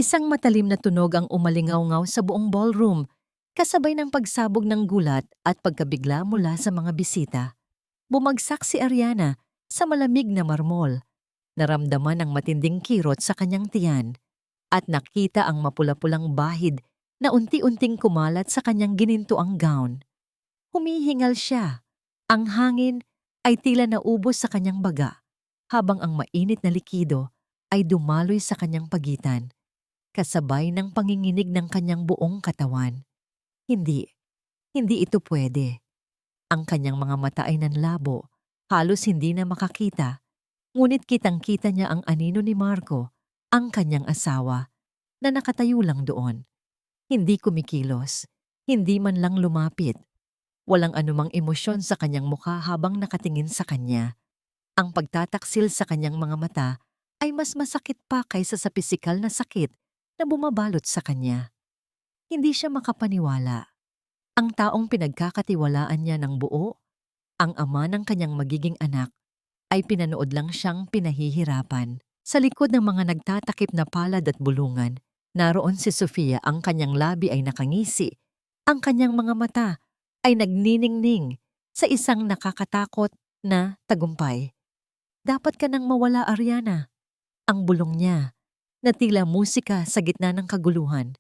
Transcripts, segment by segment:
Isang matalim na tunog ang umalingaw-ngaw sa buong ballroom, kasabay ng pagsabog ng gulat at pagkabigla mula sa mga bisita. Bumagsak si Ariana sa malamig na marmol. Naramdaman ang matinding kirot sa kanyang tiyan at nakita ang mapula-pulang bahid na unti-unting kumalat sa kanyang ginintuang gown. Humihingal siya. Ang hangin ay tila naubos sa kanyang baga, habang ang mainit na likido ay dumaloy sa kanyang pagitan, kasabay ng panginginig ng kanyang buong katawan. Hindi, hindi ito pwede. Ang kanyang mga mata ay nanlabo, halos hindi na makakita. Ngunit kitang-kita niya ang anino ni Marco, ang kanyang asawa, na nakatayo lang doon. Hindi kumikilos, hindi man lang lumapit. Walang anumang emosyon sa kanyang mukha habang nakatingin sa kanya. Ang pagtataksil sa kanyang mga mata ay mas masakit pa kaysa sa pisikal na sakit na bumabalot sa kanya. Hindi siya makapaniwala. Ang taong pinagkakatiwalaan niya ng buo, ang ama ng kanyang magiging anak, ay pinanood lang siyang pinahihirapan. Sa likod ng mga nagtatakip na palad at bulungan, naroon si Sofia, ang kanyang labi ay nakangisi. Ang kanyang mga mata ay nagniningning sa isang nakakatakot na tagumpay. Dapat ka nang mawala, Ariana. Ang bulong niya, na tila musika sa gitna ng kaguluhan.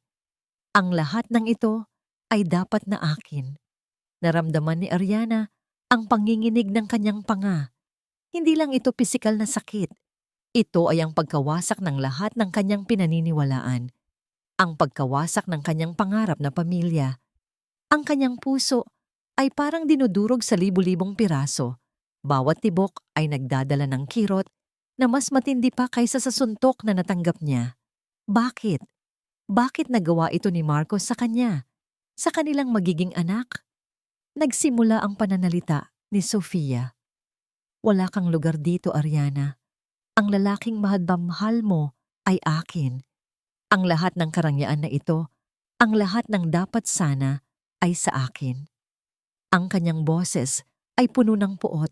Ang lahat ng ito ay dapat na akin. Naramdaman ni Ariana ang panginginig ng kanyang panga. Hindi lang ito pisikal na sakit. Ito ay ang pagkawasak ng lahat ng kanyang pinaniniwalaan. Ang pagkawasak ng kanyang pangarap na pamilya. Ang kanyang puso ay parang dinudurog sa libu-libong piraso. Bawat tibok ay nagdadala ng kirot na mas matindi pa kaysa sa suntok na natanggap niya. Bakit? Bakit nagawa ito ni Marcos sa kanya? Sa kanilang magiging anak? Nagsimula ang pananalita ni Sofia. Wala kang lugar dito, Ariana. Ang lalaking mahal mo ay akin. Ang lahat ng karangyaan na ito, ang lahat ng dapat sana ay sa akin. Ang kanyang boses ay puno ng puot,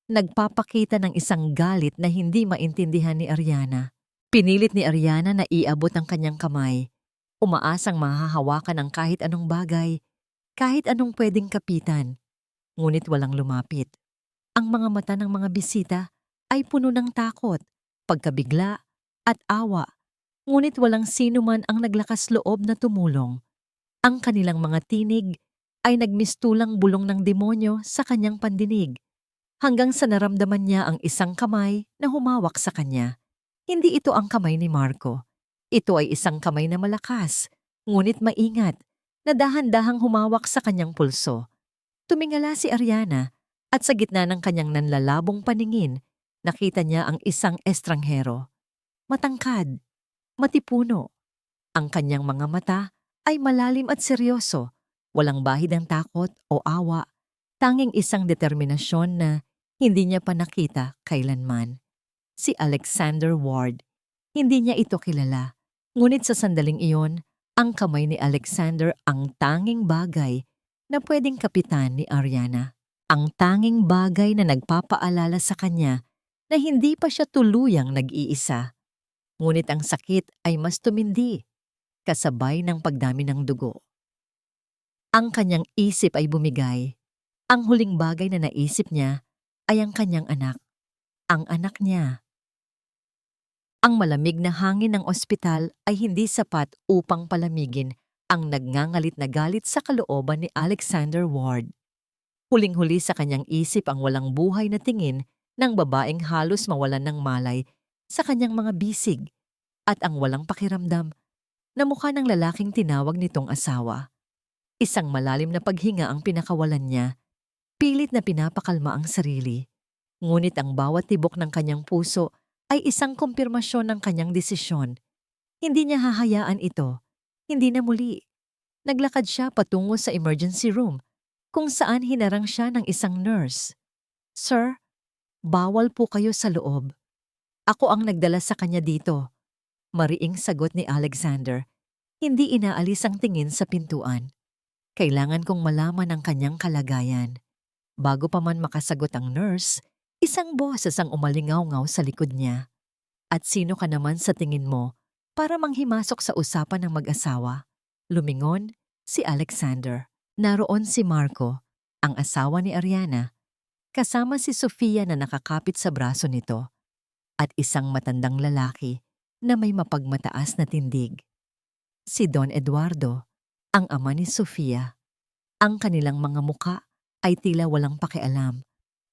nagpapakita ng isang galit na hindi maintindihan ni Ariana. Pinilit ni Ariana na iabot ang kanyang kamay, umaasang mahahawakan ang kahit anong bagay, kahit anong pwedeng kapitan, ngunit walang lumapit. Ang mga mata ng mga bisita ay puno ng takot, pagkabigla at awa, ngunit walang sino man ang naglakas loob na tumulong. Ang kanilang mga tinig ay nagmistulang bulong ng demonyo sa kanyang pandinig, hanggang sa naramdaman niya ang isang kamay na humawak sa kanya. Hindi ito ang kamay ni Marco. Ito ay isang kamay na malakas, ngunit maingat, na dahan-dahang humawak sa kanyang pulso. Tumingala si Ariana at sa gitna ng kanyang nanlalabong paningin, nakita niya ang isang estranghero. Matangkad, matipuno. Ang kanyang mga mata ay malalim at seryoso, walang bahid ng takot o awa, tanging isang determinasyon na hindi niya pa nakita kailanman. Si Alexander Ward. Hindi niya ito kilala. Ngunit sa sandaling iyon, ang kamay ni Alexander ang tanging bagay na pwedeng kapitan ni Ariana. Ang tanging bagay na nagpapaalala sa kanya na hindi pa siya tuluyang nag-iisa. Ngunit ang sakit ay mas tumindi, kasabay ng pagdami ng dugo. Ang kanyang isip ay bumigay. Ang huling bagay na naisip niya ay ang kanyang anak. Ang anak niya. Ang malamig na hangin ng ospital ay hindi sapat upang palamigin ang nagngangalit na galit sa kalooban ni Alexander Ward. Huling-huli sa kanyang isip ang walang buhay na tingin ng babaeng halos mawalan ng malay sa kanyang mga bisig at ang walang pakiramdam na mukha ng lalaking tinawag nitong asawa. Isang malalim na paghinga ang pinakawalan niya, pilit na pinapakalma ang sarili. Ngunit ang bawat tibok ng kanyang puso ay isang kumpirmasyon ng kanyang desisyon. Hindi niya hahayaan ito. Hindi na muli. Naglakad siya patungo sa emergency room, kung saan hinarang siya ng isang nurse. "Sir, bawal po kayo sa loob. Ako ang nagdala sa kanya dito." Mariing sagot ni Alexander. Hindi inaalis ang tingin sa pintuan. Kailangan kong malaman ang kanyang kalagayan. Bago pa man makasagot ang nurse, isang boses ang umalingaw-ngaw sa likod niya. "At sino ka naman sa tingin mo para manghimasok sa usapan ng mag-asawa. Lumingon si Alexander. Naroon si Marco, ang asawa ni Ariana, kasama si Sofia na nakakapit sa braso nito, at isang matandang lalaki na may mapagmataas na tindig. Si Don Eduardo, ang ama ni Sofia. Ang kanilang mga muka ay tila walang pakialam,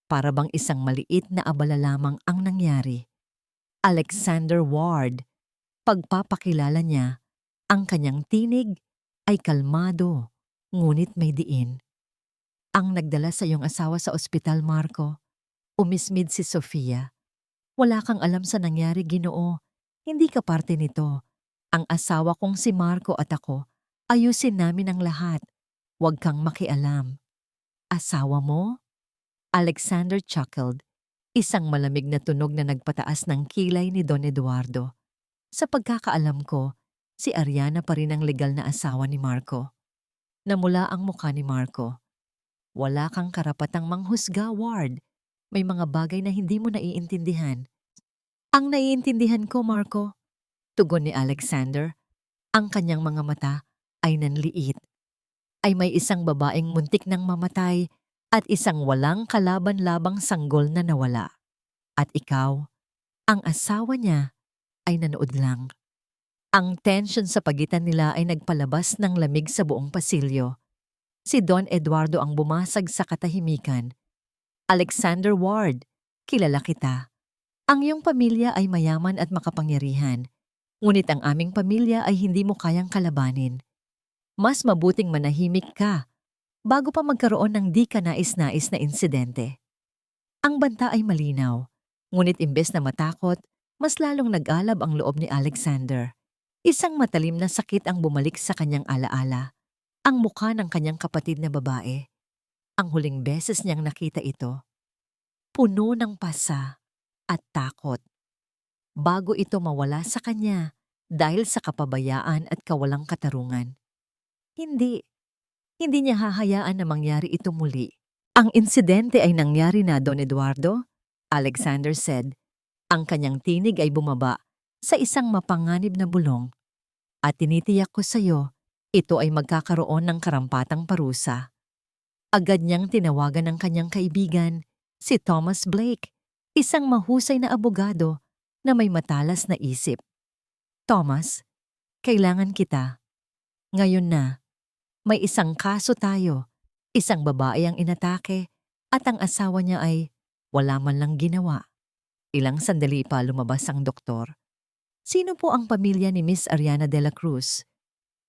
para bang isang maliit na abala lamang ang nangyari. Alexander Ward, pagpapakilala niya, ang kanyang tinig ay kalmado, ngunit may diin. Ang nagdala sa iyong asawa sa ospital, Marco. Umismid si Sofia. Wala kang alam sa nangyari, Ginoo. Hindi ka parte nito. Ang asawa kong si Marco at ako, ayusin namin ang lahat. Huwag kang makialam. Asawa mo? Alexander chuckled. Isang malamig na tunog na nagpataas ng kilay ni Don Eduardo. Sa pagkakaalam ko, si Ariana pa rin ang legal na asawa ni Marco. Namula ang mukha ni Marco. Wala kang karapatang manghusga, Ward. May mga bagay na hindi mo naiintindihan. Ang naiintindihan ko, Marco, tugon ni Alexander, ang kanyang mga mata ay nanliit. Ay may isang babaeng muntik nang mamatay at isang walang kalaban-labang sanggol na nawala. At ikaw, ang asawa niya, ay nanood lang. Ang tension sa pagitan nila ay nagpalabas ng lamig sa buong pasilyo. Si Don Eduardo ang bumasag sa katahimikan. Alexander Ward, kilala kita. Ang iyong pamilya ay mayaman at makapangyarihan, ngunit ang aming pamilya ay hindi mo kayang kalabanin. Mas mabuting manahimik ka bago pa magkaroon ng di kanais-nais na insidente. Ang banta ay malinaw, ngunit imbes na matakot, mas lalong nag-alab ang loob ni Alexander. Isang matalim na sakit ang bumalik sa kanyang alaala, ang mukha ng kanyang kapatid na babae. Ang huling beses niyang nakita ito, puno ng pasa at takot. Bago ito mawala sa kanya dahil sa kapabayaan at kawalang katarungan. Hindi niya hahayaan na mangyari ito muli. Ang insidente ay nangyari na, Don Eduardo, Alexander said. Ang kanyang tinig ay bumaba sa isang mapanganib na bulong. At tinitiyak ko sa iyo, ito ay magkakaroon ng karampatang parusa. Agad niyang tinawagan ang kanyang kaibigan, si Thomas Blake, isang mahusay na abogado na may matalas na isip. Thomas, kailangan kita. Ngayon na. May isang kaso tayo, isang babae ang inatake at ang asawa niya ay wala man lang ginawa. Ilang sandali pa lumabas ang doktor. Sino po ang pamilya ni Miss Ariana de la Cruz?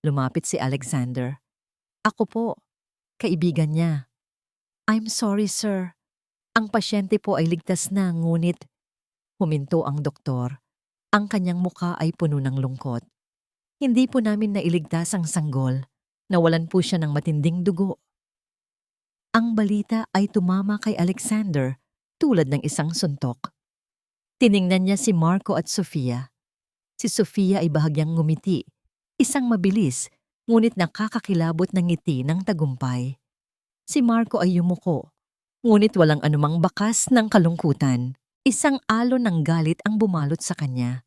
Lumapit si Alexander. Ako po, kaibigan niya. I'm sorry, sir. Ang pasyente po ay ligtas na, ngunit huminto ang doktor. Ang kanyang muka ay puno ng lungkot. Hindi po namin nailigtas ang sanggol. Nawalan po siya ng matinding dugo. Ang balita ay tumama kay Alexander tulad ng isang suntok. Tiningnan niya si Marco at Sofia. Si Sofia ay bahagyang ngumiti, isang mabilis ngunit nakakakilabot na ngiti ng tagumpay. Si Marco ay yumuko, ngunit walang anumang bakas ng kalungkutan. Isang alon ng galit ang bumalot sa kanya.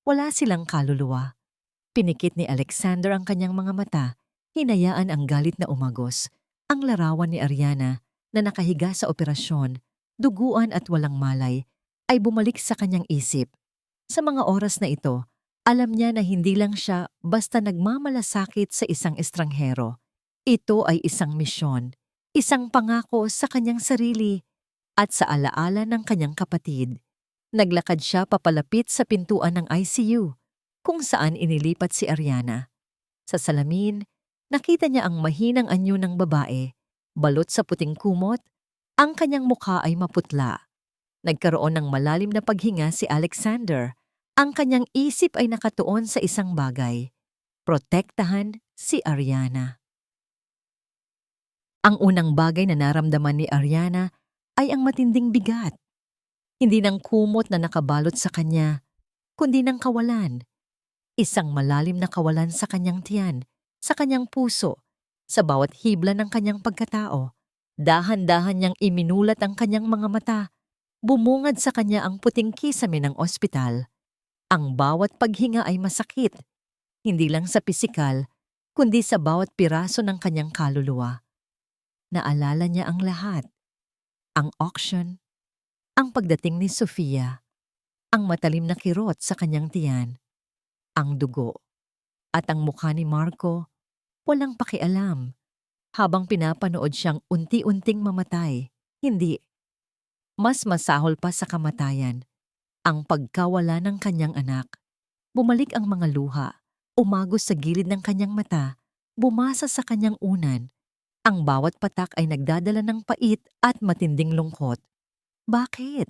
Wala silang kaluluwa. Pinikit ni Alexander ang kanyang mga mata. Hinayaan ang galit na umagos, ang larawan ni Ariana na nakahiga sa operasyon, duguan at walang malay, ay bumalik sa kanyang isip. Sa mga oras na ito, alam niya na hindi lang siya basta nagmamalasakit sa isang estranghero. Ito ay isang misyon, isang pangako sa kanyang sarili at sa alaala ng kanyang kapatid. Naglakad siya papalapit sa pintuan ng ICU, kung saan inilipat si Ariana. Sa salamin, nakita niya ang mahinang anyo ng babae, balot sa puting kumot, ang kanyang mukha ay maputla. Nagkaroon ng malalim na paghinga si Alexander. Ang kanyang isip ay nakatuon sa isang bagay. Protektahan si Ariana. Ang unang bagay na naramdaman ni Ariana ay ang matinding bigat. Hindi ng kumot na nakabalot sa kanya, kundi ng kawalan. Isang malalim na kawalan sa kanyang tiyan, sa kanyang puso, sa bawat hibla ng kanyang pagkatao. Dahan-dahan niyang iminulat ang kanyang mga mata. Bumungad sa kanya ang puting kisame ng ospital. Ang bawat paghinga ay masakit, hindi lang sa pisikal, kundi sa bawat piraso ng kanyang kaluluwa. Naalala niya ang lahat, ang auction, ang pagdating ni Sofia, ang matalim na kirot sa kanyang tiyan, ang dugo, at ang mukha ni Marco, walang pakialam, habang pinapanood siyang unti-unting mamatay. Hindi, mas masahol pa sa kamatayan, ang pagkawala ng kanyang anak. Bumalik ang mga luha, umagos sa gilid ng kanyang mata, bumasa sa kanyang unan. Ang bawat patak ay nagdadala ng pait at matinding lungkot. Bakit?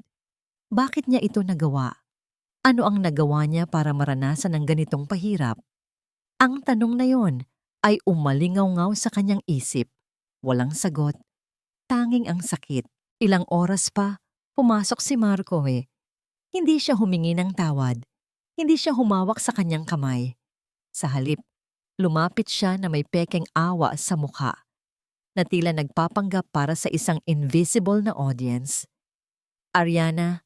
Bakit niya ito nagawa? Ano ang nagawa niya para maranasan ng ganitong pahirap? Ang tanong na yon ay umalingaw-ngaw sa kanyang isip. Walang sagot, tanging ang sakit. Ilang oras pa, pumasok si Marco. Hindi siya humingi ng tawad. Hindi siya humawak sa kanyang kamay. Sa halip, lumapit siya na may pekeng awa sa mukha, na tila nagpapanggap para sa isang invisible na audience. Ariana,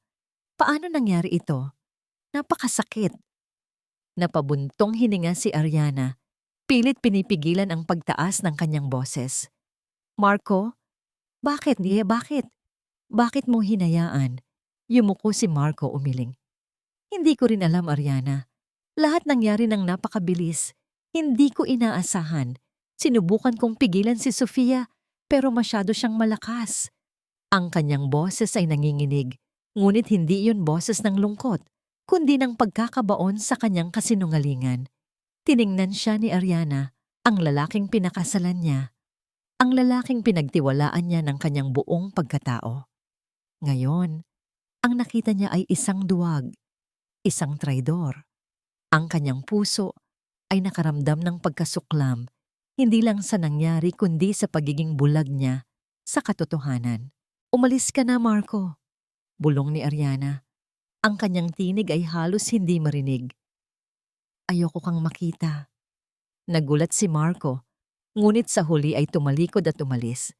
paano nangyari ito? Napakasakit. Napabuntong hininga si Ariana, pilit pinipigilan ang pagtaas ng kanyang boses. Marco, bakit? Bakit? Bakit mo hinayaan? Yumuko si Marco umiling. Hindi ko rin alam, Ariana. Lahat nangyari ng napakabilis. Hindi ko inaasahan. Sinubukan kong pigilan si Sofia, pero masyado siyang malakas. Ang kanyang boses ay nanginginig, ngunit hindi iyon boses ng lungkot, kundi ng pagkakabaon sa kanyang kasinungalingan. Tiningnan siya ni Ariana, ang lalaking pinakasalan niya, ang lalaking pinagtiwalaan niya ng kanyang buong pagkatao. Ngayon, ang nakita niya ay isang duwag, isang traidor. Ang kanyang puso ay nakaramdam ng pagkasuklam, hindi lang sa nangyari kundi sa pagiging bulag niya sa katotohanan. Umalis ka na, Marco, bulong ni Ariana. Ang kanyang tinig ay halos hindi marinig. Ayoko kang makita. Nagulat si Marco, ngunit sa huli ay tumalikod at umalis.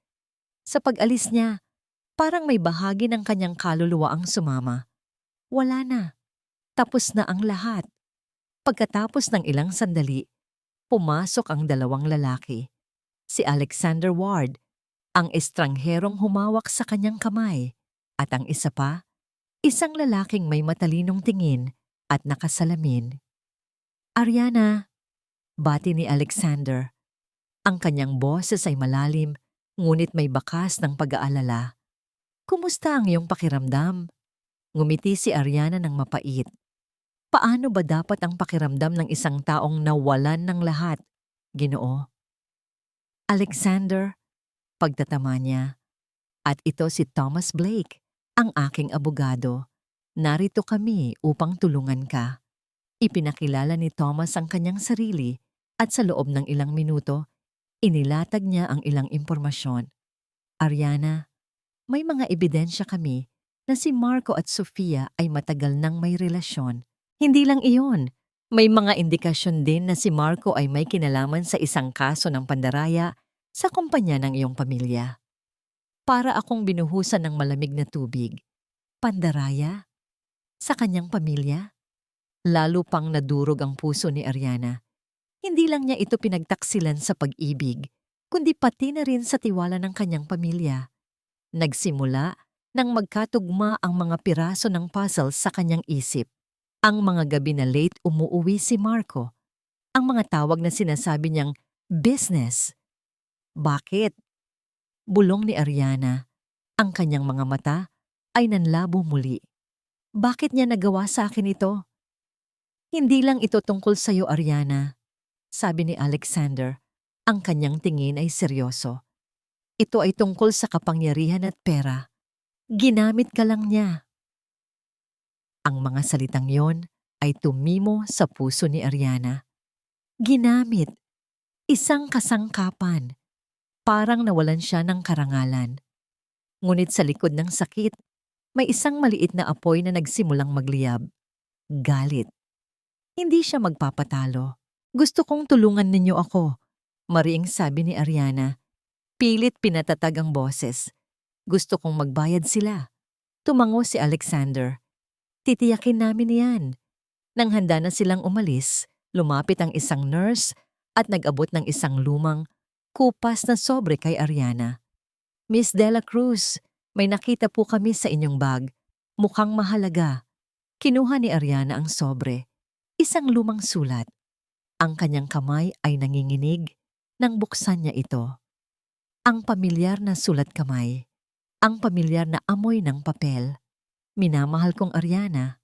Sa pag-alis niya, parang may bahagi ng kanyang kaluluwa ang sumama. Wala na. Tapos na ang lahat. Pagkatapos ng ilang sandali, pumasok ang dalawang lalaki. Si Alexander Ward, ang estrangherong humawak sa kanyang kamay, at ang isa pa, isang lalaking may matalinong tingin at nakasalamin. Ariana, bati ni Alexander. Ang kanyang boses ay malalim, ngunit may bakas ng pag-aalala. Kumusta ang iyong pakiramdam? Ngumiti si Ariana ng mapait. Paano ba dapat ang pakiramdam ng isang taong nawalan ng lahat, Ginoo? Alexander, pagtatama niya. At ito si Thomas Blake, ang aking abogado. Narito kami upang tulungan ka. Ipinakilala ni Thomas ang kanyang sarili at sa loob ng ilang minuto, inilatag niya ang ilang impormasyon. Ariana, may mga ebidensya kami na si Marco at Sofia ay matagal nang may relasyon. Hindi lang iyon, may mga indikasyon din na si Marco ay may kinalaman sa isang kaso ng pandaraya sa kumpanya ng iyong pamilya. Para akong binuhusan ng malamig na tubig. Pandaraya? Sa kanyang pamilya? Lalo pang nadurog ang puso ni Ariana. Hindi lang niya ito pinagtaksilan sa pag-ibig, kundi pati na rin sa tiwala ng kanyang pamilya. Nagsimula nang magkatugma ang mga piraso ng puzzle sa kanyang isip. Ang mga gabi na late umuuwi si Marco. Ang mga tawag na sinasabi niyang business. Bakit? Bulong ni Ariana. Ang kanyang mga mata ay nanlabo muli. Bakit niya nagawa sa akin ito? Hindi lang ito tungkol sa iyo, Ariana, sabi ni Alexander. Ang kanyang tingin ay seryoso. Ito ay tungkol sa kapangyarihan at pera. Ginamit ka lang niya. Ang mga salitang yon ay tumimo sa puso ni Ariana. Ginamit. Isang kasangkapan. Parang nawalan siya ng karangalan. Ngunit sa likod ng sakit, may isang maliit na apoy na nagsimulang magliyab. Galit. Hindi siya magpapatalo. Gusto kong tulungan ninyo ako, mariing sabi ni Ariana. Pilit pinatatag ang boses. Gusto kong magbayad sila. Tumango si Alexander. Titiyakin namin yan. Nang handa na silang umalis, lumapit ang isang nurse at nag-abot ng isang lumang kupas na sobre kay Ariana. Miss Dela Cruz, may nakita po kami sa inyong bag. Mukhang mahalaga. Kinuha ni Ariana ang sobre. Isang lumang sulat. Ang kanyang kamay ay nanginginig nang buksan niya ito. Ang pamilyar na sulat kamay. Ang pamilyar na amoy ng papel. Minamahal kong Ariana,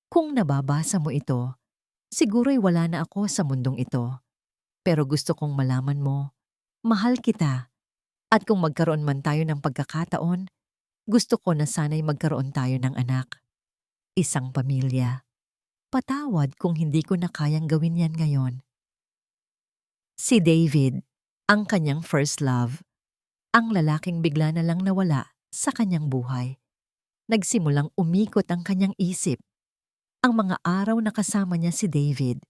kung nababasa mo ito, siguro'y wala na ako sa mundong ito. Pero gusto kong malaman mo, mahal kita. At kung magkaroon man tayo ng pagkakataon, gusto ko na sana'y magkaroon tayo ng anak. Isang pamilya. Patawad kung hindi ko na kayang gawin yan ngayon. Si David, ang kanyang first love. Ang lalaking bigla na lang nawala sa kanyang buhay. Nagsimulang umikot ang kanyang isip. Ang mga araw na kasama niya si David.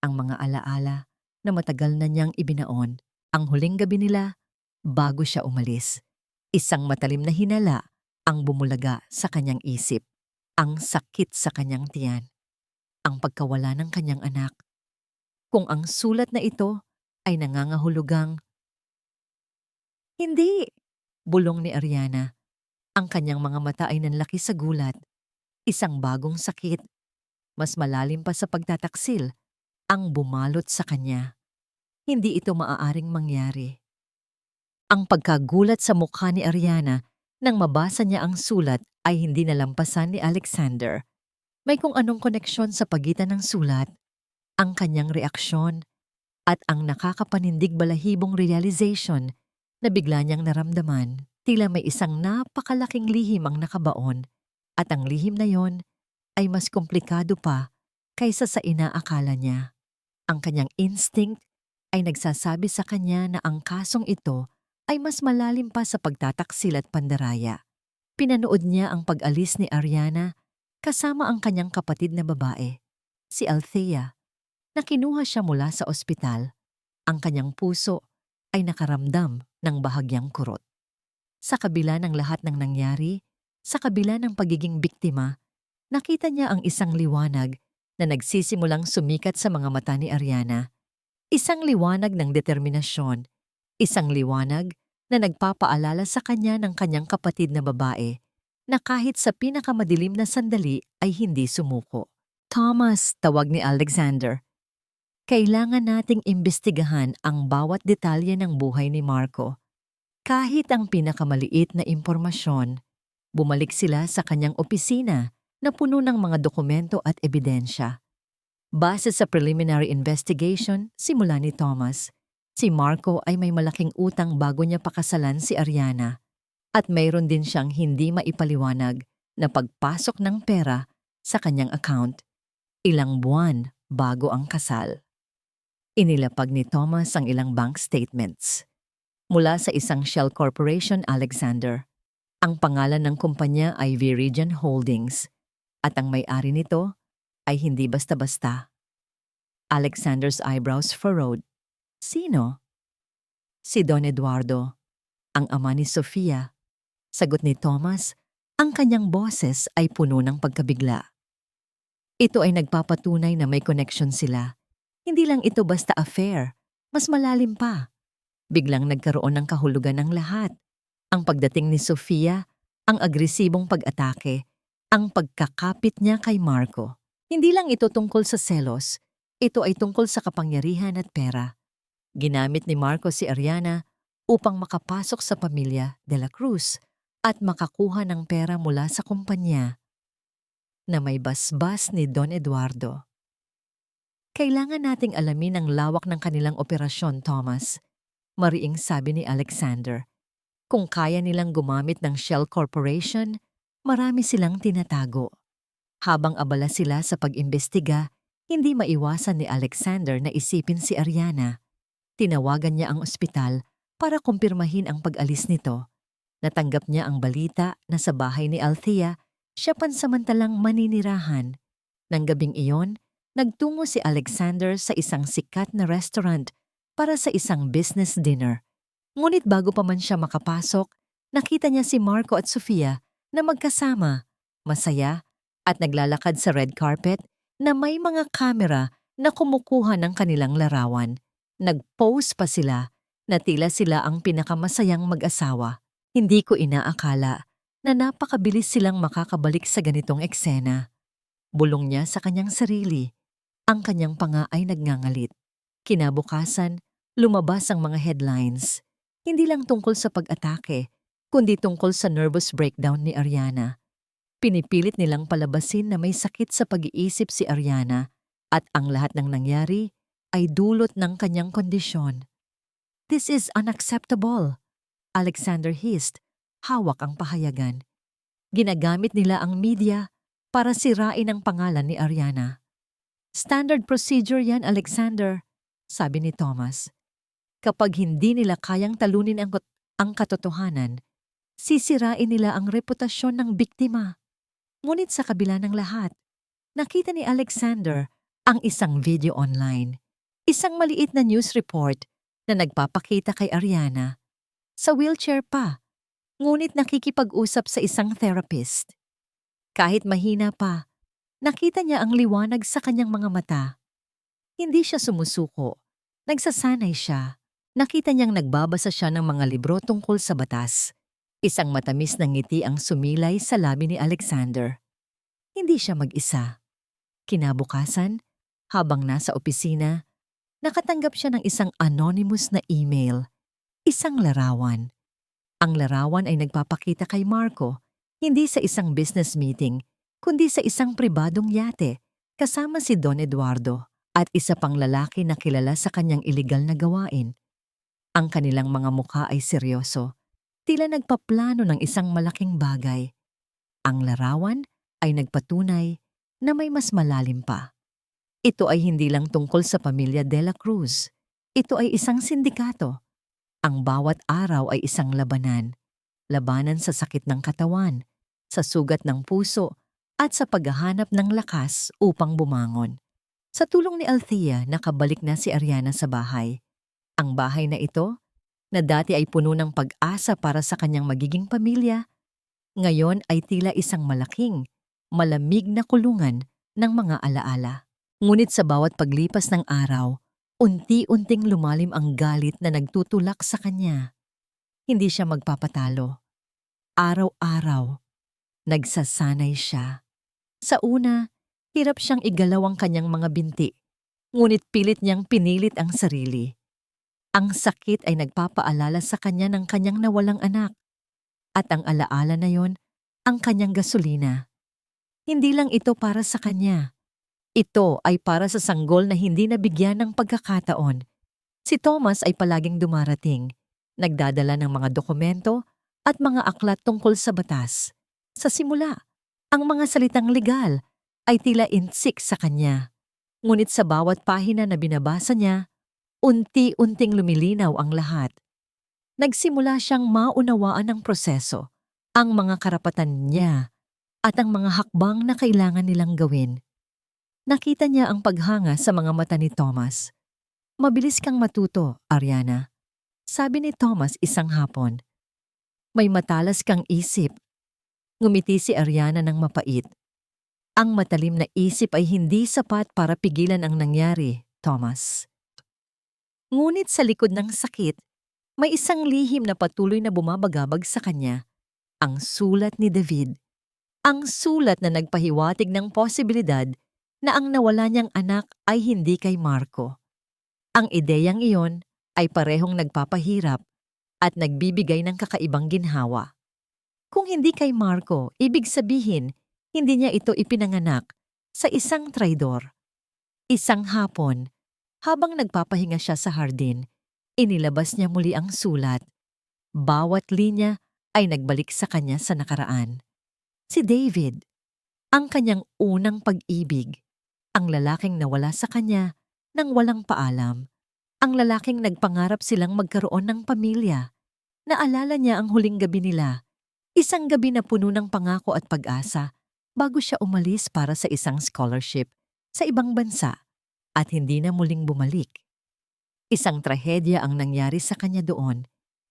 Ang mga alaala na matagal na niyang ibinaon. Ang huling gabi nila bago siya umalis. Isang matalim na hinala ang bumulaga sa kanyang isip. Ang sakit sa kanyang tiyan. Ang pagkawala ng kanyang anak. Kung ang sulat na ito ay nangangahulugang, "Hindi!" bulong ni Ariana. Ang kanyang mga mata ay nanlaki sa gulat. Isang bagong sakit, mas malalim pa sa pagtataksil, ang bumalot sa kanya. Hindi ito maaaring mangyari. Ang pagkagulat sa mukha ni Ariana nang mabasa niya ang sulat ay hindi nalampasan ni Alexander. May kung anong koneksyon sa pagitan ng sulat, ang kanyang reaksyon, at ang nakakapanindig balahibong realization na bigla niyang naramdaman. Tila may isang napakalaking lihim ang nakabaon at ang lihim na yon ay mas komplikado pa kaysa sa inaakala niya. Ang kanyang instinct ay nagsasabi sa kanya na ang kasong ito ay mas malalim pa sa pagtataksil at pandaraya. Pinanood niya ang pag-alis ni Ariana kasama ang kanyang kapatid na babae, si Althea, na kinuha siya mula sa ospital. Ang kanyang puso ay nakaramdam ng bahagyang kurot. Sa kabila ng lahat ng nangyari, sa kabila ng pagiging biktima, nakita niya ang isang liwanag na nagsisimulang sumikat sa mga mata ni Ariana. Isang liwanag ng determinasyon, isang liwanag na nagpapaalala sa kanya ng kanyang kapatid na babae na kahit sa pinakamadilim na sandali ay hindi sumuko. "Thomas," tawag ni Alexander. "Kailangan nating imbestigahan ang bawat detalye ng buhay ni Marco." Kahit ang pinakamaliit na impormasyon, bumalik sila sa kanyang opisina na puno ng mga dokumento at ebidensya. Base sa preliminary investigation, simula ni Thomas, si Marco ay may malaking utang bago niya pakasalan si Ariana at mayroon din siyang hindi maipaliwanag na pagpasok ng pera sa kanyang account ilang buwan bago ang kasal. Inilapag ni Thomas ang ilang bank statements. Mula sa isang shell corporation, Alexander. Ang pangalan ng kumpanya ay Viridian Holdings at ang may-ari nito ay hindi basta-basta. Alexander's eyebrows furrowed. Sino? Si Don Eduardo, ang ama ni Sofia. Sagot ni Thomas, ang kanyang boses ay puno ng pagkabigla. Ito ay nagpapatunay na may connection sila. Hindi lang ito basta affair, mas malalim pa. Biglang nagkaroon ng kahulugan ng lahat. Ang pagdating ni Sofia, ang agresibong pag-atake, ang pagkakapit niya kay Marco. Hindi lang ito tungkol sa selos, ito ay tungkol sa kapangyarihan at pera. Ginamit ni Marco si Ariana upang makapasok sa pamilya de la Cruz at makakuha ng pera mula sa kumpanya na may basbas ni Don Eduardo. Kailangan nating alamin ang lawak ng kanilang operasyon, Thomas. Mariing sabi ni Alexander. Kung kaya nilang gumamit ng Shell Corporation, marami silang tinatago. Habang abala sila sa pag-imbestiga, hindi maiwasan ni Alexander na isipin si Ariana. Tinawagan niya ang ospital para kumpirmahin ang pag-alis nito. Natanggap niya ang balita na sa bahay ni Althea, siya pansamantalang maninirahan. Nang gabing iyon, nagtungo si Alexander sa isang sikat na restaurant para sa isang business dinner. Ngunit bago pa man siya makapasok, nakita niya si Marco at Sofia na magkasama, masaya at naglalakad sa red carpet, na may mga kamera na kumukuha ng kanilang larawan. Nag-post pa sila na tila sila ang pinakamasayang mag-asawa. Hindi ko inaakala na napakabilis silang makakabalik sa ganitong eksena. Bulong niya sa kanyang sarili. Ang kanyang panga ay nagngangalit. Kinabukasan, lumabas ang mga headlines. Hindi lang tungkol sa pag-atake, kundi tungkol sa nervous breakdown ni Ariana. Pinipilit nilang palabasin na may sakit sa pag-iisip si Ariana at ang lahat ng nangyari ay dulot ng kanyang kondisyon. This is unacceptable. Alexander hissed, hawak ang pahayagan. Ginagamit nila ang media para sirain ang pangalan ni Ariana. Standard procedure yan, Alexander, sabi ni Thomas. Kapag hindi nila kayang talunin ang katotohanan, sisirain nila ang reputasyon ng biktima. Ngunit sa kabila ng lahat, nakita ni Alexander ang isang video online. Isang maliit na news report na nagpapakita kay Ariana. Sa wheelchair pa, ngunit nakikipag-usap sa isang therapist. Kahit mahina pa, nakita niya ang liwanag sa kanyang mga mata. Hindi siya sumusuko. Nagsasanay siya. Nakita niyang nagbabasa siya ng mga libro tungkol sa batas. Isang matamis na ngiti ang sumilay sa labi ni Alexander. Hindi siya mag-isa. Kinabukasan, habang nasa opisina, nakatanggap siya ng isang anonymous na email. Isang larawan. Ang larawan ay nagpapakita kay Marco, hindi sa isang business meeting, kundi sa isang pribadong yate, kasama si Don Eduardo at isa pang lalaki na kilala sa kanyang iligal na gawain. Ang kanilang mga mukha ay seryoso, tila nagpaplano ng isang malaking bagay. Ang larawan ay nagpatunay na may mas malalim pa. Ito ay hindi lang tungkol sa pamilya De La Cruz. Ito ay isang sindikato. Ang bawat araw ay isang labanan. Labanan sa sakit ng katawan, sa sugat ng puso, at sa paghahanap ng lakas upang bumangon. Sa tulong ni Althea, nakabalik na si Ariana sa bahay. Ang bahay na ito, na dati ay puno ng pag-asa para sa kanyang magiging pamilya, ngayon ay tila isang malaking, malamig na kulungan ng mga alaala. Ngunit sa bawat paglipas ng araw, unti-unting lumalim ang galit na nagtutulak sa kanya. Hindi siya magpapatalo. Araw-araw, nagsasanay siya. Sa una, hirap siyang igalaw ang kanyang mga binti, ngunit pilit niyang pinilit ang sarili. Ang sakit ay nagpapaalala sa kanya ng kanyang nawalang anak, at ang alaala na yon, ang kanyang gasolina. Hindi lang ito para sa kanya. Ito ay para sa sanggol na hindi nabigyan ng pagkakataon. Si Thomas ay palaging dumarating, nagdadala ng mga dokumento at mga aklat tungkol sa batas. Sa simula, ang mga salitang legal ay tila insik sa kanya. Ngunit sa bawat pahina na binabasa niya, unti-unting lumilinaw ang lahat. Nagsimula siyang maunawaan ang proseso, ang mga karapatan niya, at ang mga hakbang na kailangan nilang gawin. Nakita niya ang paghanga sa mga mata ni Thomas. Mabilis kang matuto, Ariana. Sabi ni Thomas isang hapon. May matalas kang isip. Ngumiti si Ariana ng mapait. Ang matalim na isip ay hindi sapat para pigilan ang nangyari, Thomas. Ngunit sa likod ng sakit, may isang lihim na patuloy na bumabagabag sa kanya. Ang sulat ni David. Ang sulat na nagpahiwatig ng posibilidad na ang nawala niyang anak ay hindi kay Marco. Ang ideyang iyon ay parehong nagpapahirap at nagbibigay ng kakaibang ginhawa. Kung hindi kay Marco, ibig sabihin, hindi niya ito ipinanganak sa isang traidor. Isang hapon, habang nagpapahinga siya sa hardin, inilabas niya muli ang sulat. Bawat linya ay nagbalik sa kanya sa nakaraan. Si David, ang kanyang unang pag-ibig. Ang lalaking nawala sa kanya nang walang paalam. Ang lalaking nagpangarap silang magkaroon ng pamilya. Naalala niya ang huling gabi nila. Isang gabi na puno ng pangako at pag-asa bago siya umalis para sa isang scholarship sa ibang bansa at hindi na muling bumalik. Isang trahedya ang nangyari sa kanya doon.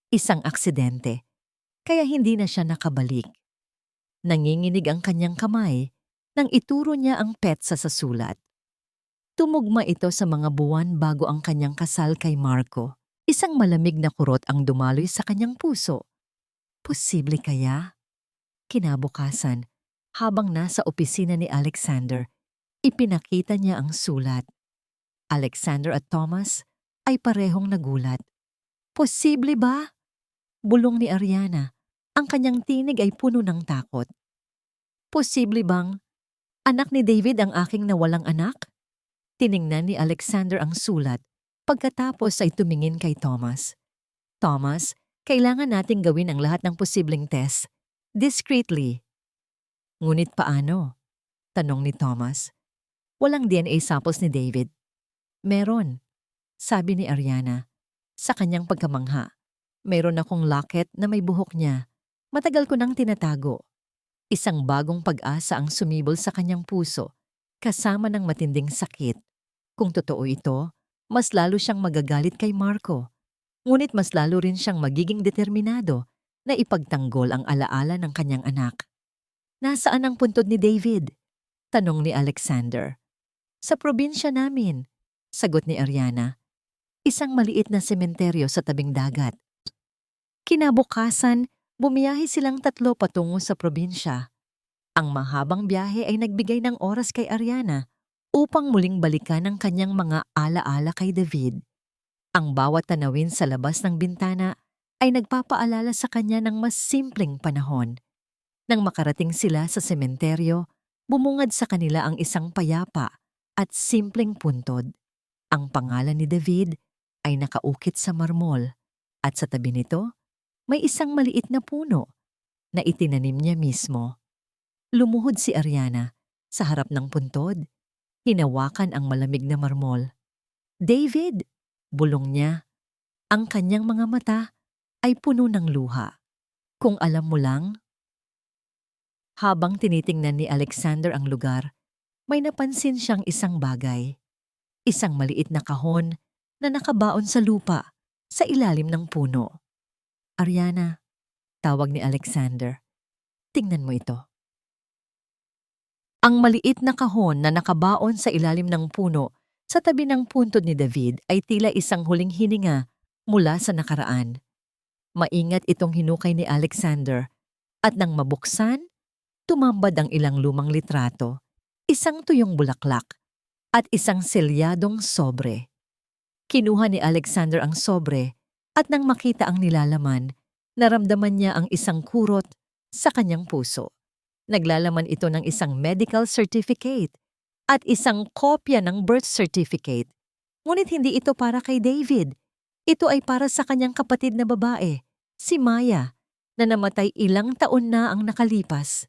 Isang aksidente. Kaya hindi na siya nakabalik. Nanginginig ang kanyang kamay nang ituro niya ang petsa sa sulat. Tumugma ito sa mga buwan bago ang kanyang kasal kay Marco. Isang malamig na kurot ang dumaloy sa kanyang puso. Posible kaya? Kinabukasan, habang nasa opisina ni Alexander, ipinakita niya ang sulat. Alexander at Thomas ay parehong nagulat. Posible ba? Bulong ni Ariana. Ang kanyang tinig ay puno ng takot. Posible bang anak ni David ang aking nawalang anak? Tiningnan ni Alexander ang sulat pagkatapos ay tumingin kay Thomas. Thomas, kailangan nating gawin ang lahat ng posibleng test. Discreetly. Ngunit paano? Tanong ni Thomas. Walang DNA samples ni David. Meron, sabi ni Ariana. Sa kanyang pagkamangha, meron akong locket na may buhok niya. Matagal ko nang tinatago. Isang bagong pag-asa ang sumibol sa kanyang puso, kasama ng matinding sakit. Kung totoo ito, mas lalo siyang magagalit kay Marco. Ngunit mas lalo rin siyang magiging determinado na ipagtanggol ang alaala ng kanyang anak. Nasaan ang puntod ni David? Tanong ni Alexander. Sa probinsya namin, sagot ni Ariana. Isang maliit na sementeryo sa tabing dagat. Kinabukasan, bumiyahe silang tatlo patungo sa probinsya. Ang mahabang biyahe ay nagbigay ng oras kay Ariana upang muling balikan ang kanyang mga alaala kay David. Ang bawat tanawin sa labas ng bintana ay nagpapaalala sa kanya ng mas simpleng panahon. Nang makarating sila sa sementeryo, bumungad sa kanila ang isang payapa at simpleng puntod. Ang pangalan ni David ay nakaukit sa marmol at sa tabi nito may isang maliit na puno na itinanim niya mismo. Lumuhod si Ariana sa harap ng puntod. Hinawakan ang malamig na marmol. David! Bulong niya. Ang kanyang mga mata ay puno ng luha. Kung alam mo lang. Habang tinitingnan ni Alexander ang lugar, may napansin siyang isang bagay. Isang maliit na kahon na nakabaon sa lupa sa ilalim ng puno. Ariana, tawag ni Alexander. Tingnan mo ito. Ang maliit na kahon na nakabaon sa ilalim ng puno sa tabi ng puntod ni David ay tila isang huling hininga mula sa nakaraan. Maingat itong hinukay ni Alexander at nang mabuksan, tumambad ang ilang lumang litrato, isang tuyong bulaklak at isang selyadong sobre. Kinuha ni Alexander ang sobre at nang makita ang nilalaman, naramdaman niya ang isang kurot sa kanyang puso. Naglalaman ito ng isang medical certificate at isang kopya ng birth certificate. Ngunit hindi ito para kay David. Ito ay para sa kanyang kapatid na babae, si Maya, na namatay ilang taon na ang nakalipas.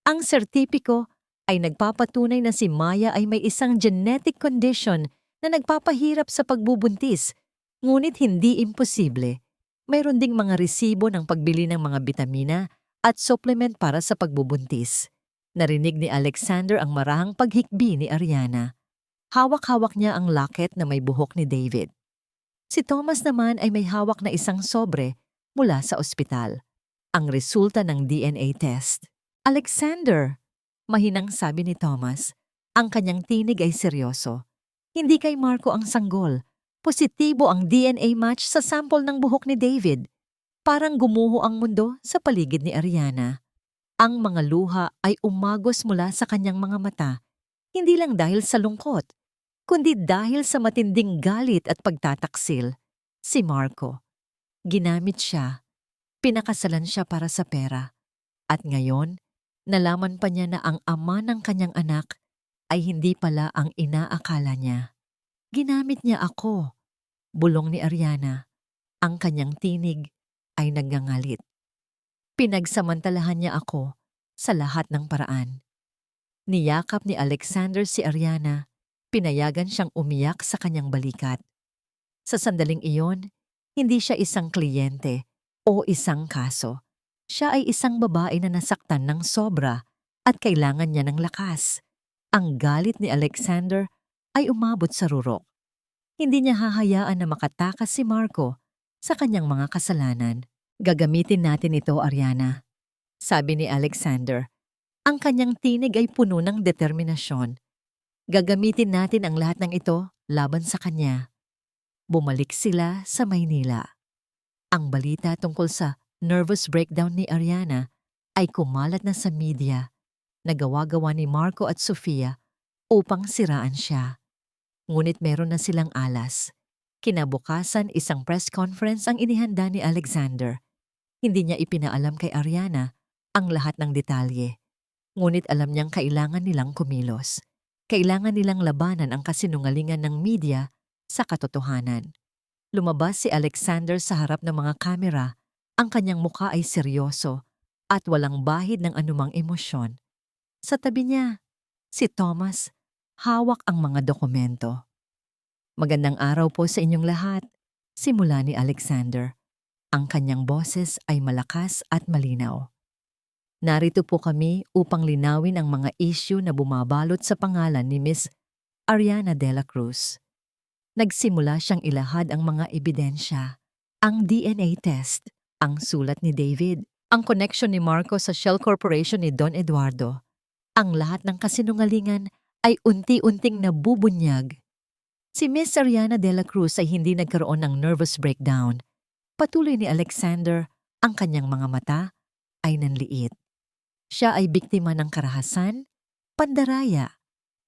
Ang sertipiko ay nagpapatunay na si Maya ay may isang genetic condition na nagpapahirap sa pagbubuntis, ngunit hindi imposible. Mayroon ding mga resibo ng pagbili ng mga bitamina at supplement para sa pagbubuntis. Narinig ni Alexander ang marahang paghikbi ni Ariana. Hawak-hawak niya ang locket na may buhok ni David. Si Thomas naman ay may hawak na isang sobre mula sa ospital. Ang resulta ng DNA test. Alexander, mahinang sabi ni Thomas, ang kanyang tinig ay seryoso. Hindi kay Marco ang sanggol. Positibo ang DNA match sa sample ng buhok ni David. Parang gumuho ang mundo sa paligid ni Ariana. Ang mga luha ay umagos mula sa kanyang mga mata, hindi lang dahil sa lungkot, kundi dahil sa matinding galit at pagtataksil. Si Marco. Ginamit siya. Pinakasalan siya para sa pera. At ngayon, nalaman pa niya na ang ama ng kanyang anak ay hindi pala ang inaakala niya. Ginamit niya ako. Bulong ni Ariana. Ang kanyang tinig ay nagngangalit. Pinagsamantalahan niya ako sa lahat ng paraan. Niyakap ni Alexander si Ariana, pinayagan siyang umiyak sa kanyang balikat. Sa sandaling iyon, hindi siya isang kliyente o isang kaso. Siya ay isang babae na nasaktan ng sobra at kailangan niya ng lakas. Ang galit ni Alexander ay umabot sa rurok. Hindi niya hahayaan na makatakas si Marco sa kanyang mga kasalanan. Gagamitin natin ito, Ariana, sabi ni Alexander. Ang kanyang tinig ay puno ng determinasyon. Gagamitin natin ang lahat ng ito laban sa kanya. Bumalik sila sa Maynila. Ang balita tungkol sa nervous breakdown ni Ariana ay kumalat na sa media na gawa-gawa ni Marco at Sofia upang siraan siya. Ngunit meron na silang alas. Kinabukasan isang press conference ang inihanda ni Alexander. Hindi niya ipinaalam kay Ariana ang lahat ng detalye. Ngunit alam niyang kailangan nilang kumilos. Kailangan nilang labanan ang kasinungalingan ng media sa katotohanan. Lumabas si Alexander sa harap ng mga kamera. Ang kanyang mukha ay seryoso at walang bahid ng anumang emosyon. Sa tabi niya, si Thomas, hawak ang mga dokumento. Magandang araw po sa inyong lahat. Simula ni Alexander. Ang kanyang boses ay malakas at malinaw. Narito po kami upang linawin ang mga issue na bumabalot sa pangalan ni Miss Ariana de la Cruz. Nagsimula siyang ilahad ang mga ebidensya, ang DNA test, ang sulat ni David, ang connection ni Marco sa Shell Corporation ni Don Eduardo. Ang lahat ng kasinungalingan ay unti-unting nabubunyag. Si Miss Ariana de la Cruz ay hindi nagkaroon ng nervous breakdown. Patuloy ni Alexander, ang kanyang mga mata ay nanliit. Siya ay biktima ng karahasan, pandaraya,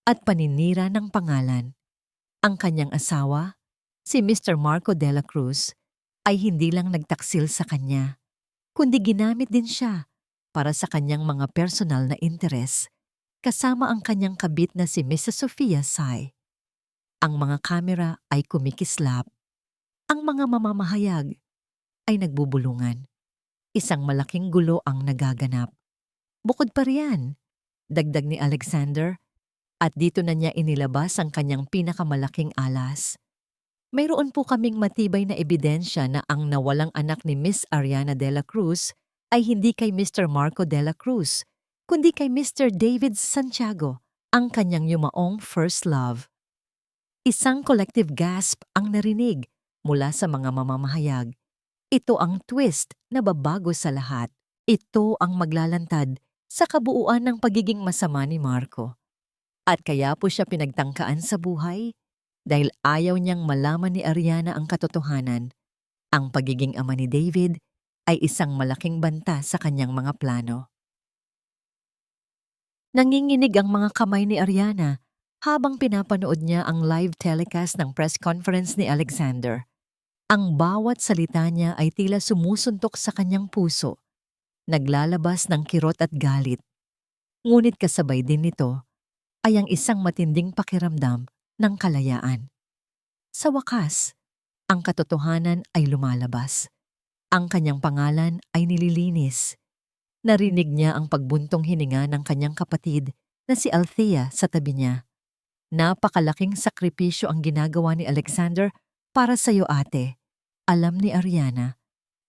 at paninira ng pangalan. Ang kanyang asawa, si Mr. Marco de la Cruz, ay hindi lang nagtaksil sa kanya, kundi ginamit din siya para sa kanyang mga personal na interes, kasama ang kanyang kabit na si Mrs. Sofia Sai. Ang mga kamera ay kumikislap. Ang mga mamamahayag ay nagbubulungan. Isang malaking gulo ang nagaganap. Bukod pa riyan, dagdag ni Alexander, at dito na niya inilabas ang kanyang pinakamalaking alas. Mayroon po kaming matibay na ebidensya na ang nawalang anak ni Miss Ariana de la Cruz ay hindi kay Mr. Marco de la Cruz, kundi kay Mr. David Santiago, ang kanyang yumaong first love. Isang collective gasp ang narinig mula sa mga mamamahayag. Ito ang twist na babago sa lahat. Ito ang maglalantad sa kabuuan ng pagiging masama ni Marco. At kaya po siya pinagtangkaan sa buhay dahil ayaw niyang malaman ni Ariana ang katotohanan. Ang pagiging ama ni David ay isang malaking banta sa kanyang mga plano. Nanginginig ang mga kamay ni Ariana habang pinapanood niya ang live telecast ng press conference ni Alexander. Ang bawat salita niya ay tila sumusuntok sa kanyang puso, naglalabas ng kirot at galit. Ngunit kasabay din nito ay ang isang matinding pakiramdam ng kalayaan. Sa wakas, ang katotohanan ay lumalabas. Ang kanyang pangalan ay nililinis. Narinig niya ang pagbuntong hininga ng kanyang kapatid na si Althea sa tabi niya. Napakalaking sakripisyo ang ginagawa ni Alexander para sa iyo, ate. Alam ni Ariana.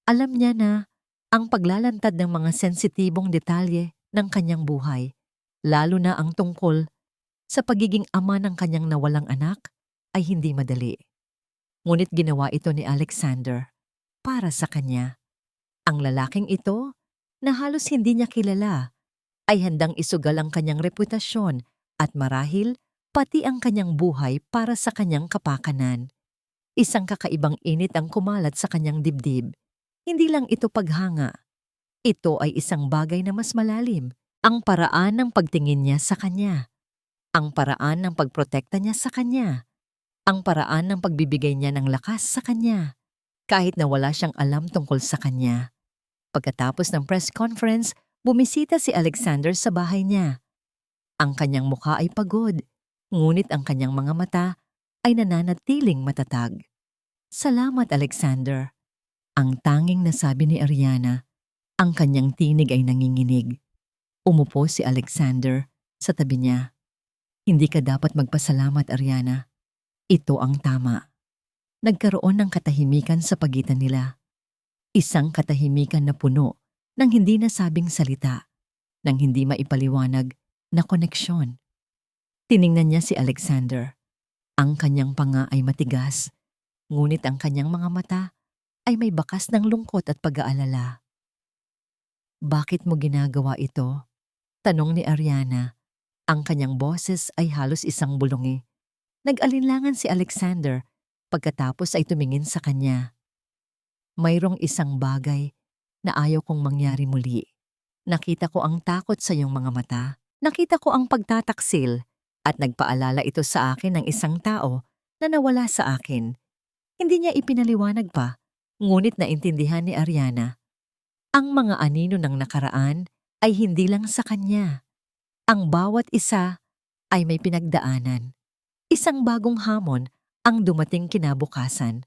Alam niya na ang paglalantad ng mga sensitibong detalye ng kanyang buhay, lalo na ang tungkol sa pagiging ama ng kanyang nawalang anak, ay hindi madali. Ngunit ginawa ito ni Alexander para sa kanya. Ang lalaking ito, na halos hindi niya kilala, ay handang isugal ang kanyang reputasyon at marahil pati ang kanyang buhay para sa kanyang kapakanan. Isang kakaibang init ang kumalat sa kanyang dibdib. Hindi lang ito paghanga. Ito ay isang bagay na mas malalim, ang paraan ng pagtingin niya sa kanya. Ang paraan ng pagprotekta niya sa kanya. Ang paraan ng pagbibigay niya ng lakas sa kanya, kahit na wala siyang alam tungkol sa kanya. Pagkatapos ng press conference, bumisita si Alexander sa bahay niya. Ang kanyang mukha ay pagod, ngunit ang kanyang mga mata ay nananatiling matatag. Salamat, Alexander. Ang tanging nasabi ni Ariana, ang kanyang tinig ay nanginginig. Umupo si Alexander sa tabi niya. Hindi ka dapat magpasalamat, Ariana. Ito ang tama. Nagkaroon ng katahimikan sa pagitan nila. Isang katahimikan na puno ng hindi nasabing salita, ng hindi maipaliwanag na koneksyon. Tiningnan niya si Alexander. Ang kanyang panga ay matigas, ngunit ang kanyang mga mata ay may bakas ng lungkot at pag-aalala. Bakit mo ginagawa ito? Tanong ni Ariana. Ang kanyang boses ay halos isang bulungi. Nag-alinlangan si Alexander pagkatapos ay tumingin sa kanya. Mayroong isang bagay na ayaw kong mangyari muli. Nakita ko ang takot sa iyong mga mata. Nakita ko ang pagtataksil at nagpaalala ito sa akin ng isang tao na nawala sa akin. Hindi niya ipinaliwanag pa, ngunit naintindihan ni Ariana. Ang mga anino ng nakaraan ay hindi lang sa kanya. Ang bawat isa ay may pinagdaanan. Isang bagong hamon ang dumating kinabukasan.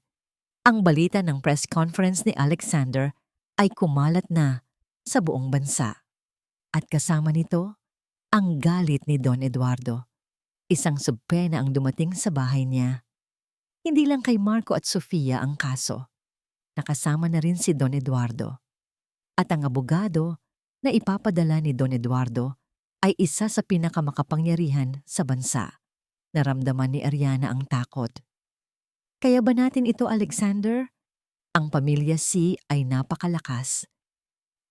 Ang balita ng press conference ni Alexander ay kumalat na sa buong bansa. At kasama nito, ang galit ni Don Eduardo. Isang subpena ang dumating sa bahay niya. Hindi lang kay Marco at Sofia ang kaso. Nakasama na rin si Don Eduardo. At ang abogado na ipapadala ni Don Eduardo ay isa sa pinakamakapangyarihan sa bansa. Naramdaman ni Ariana ang takot. Kaya ba natin ito, Alexander? Ang pamilya C ay napakalakas.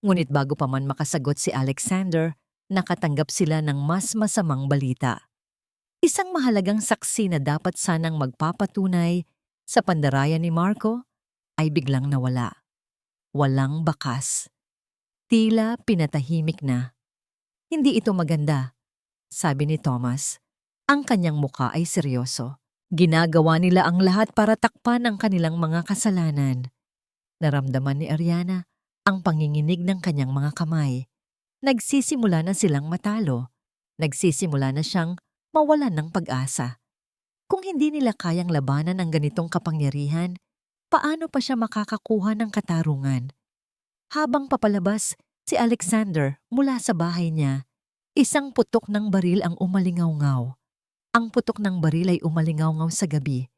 Ngunit bago pa man makasagot si Alexander, nakatanggap sila ng mas masamang balita. Isang mahalagang saksi na dapat sanang magpapatunay sa pandarayan ni Marco ay biglang nawala. Walang bakas. Tila pinatahimik na. Hindi ito maganda, sabi ni Thomas. Ang kanyang muka ay seryoso. Ginagawa nila ang lahat para takpan ang kanilang mga kasalanan. Naramdaman ni Ariana ang panginginig ng kanyang mga kamay. Nagsisimula na silang matalo. Nagsisimula na siyang mawalan ng pag-asa. Kung hindi nila kayang labanan ang ganitong kapangyarihan, paano pa siya makakakuha ng katarungan? Habang papalabas si Alexander mula sa bahay niya, isang putok ng baril ang umalingaw-ngaw. Ang putok ng baril ay umalingaw-ngaw sa gabi.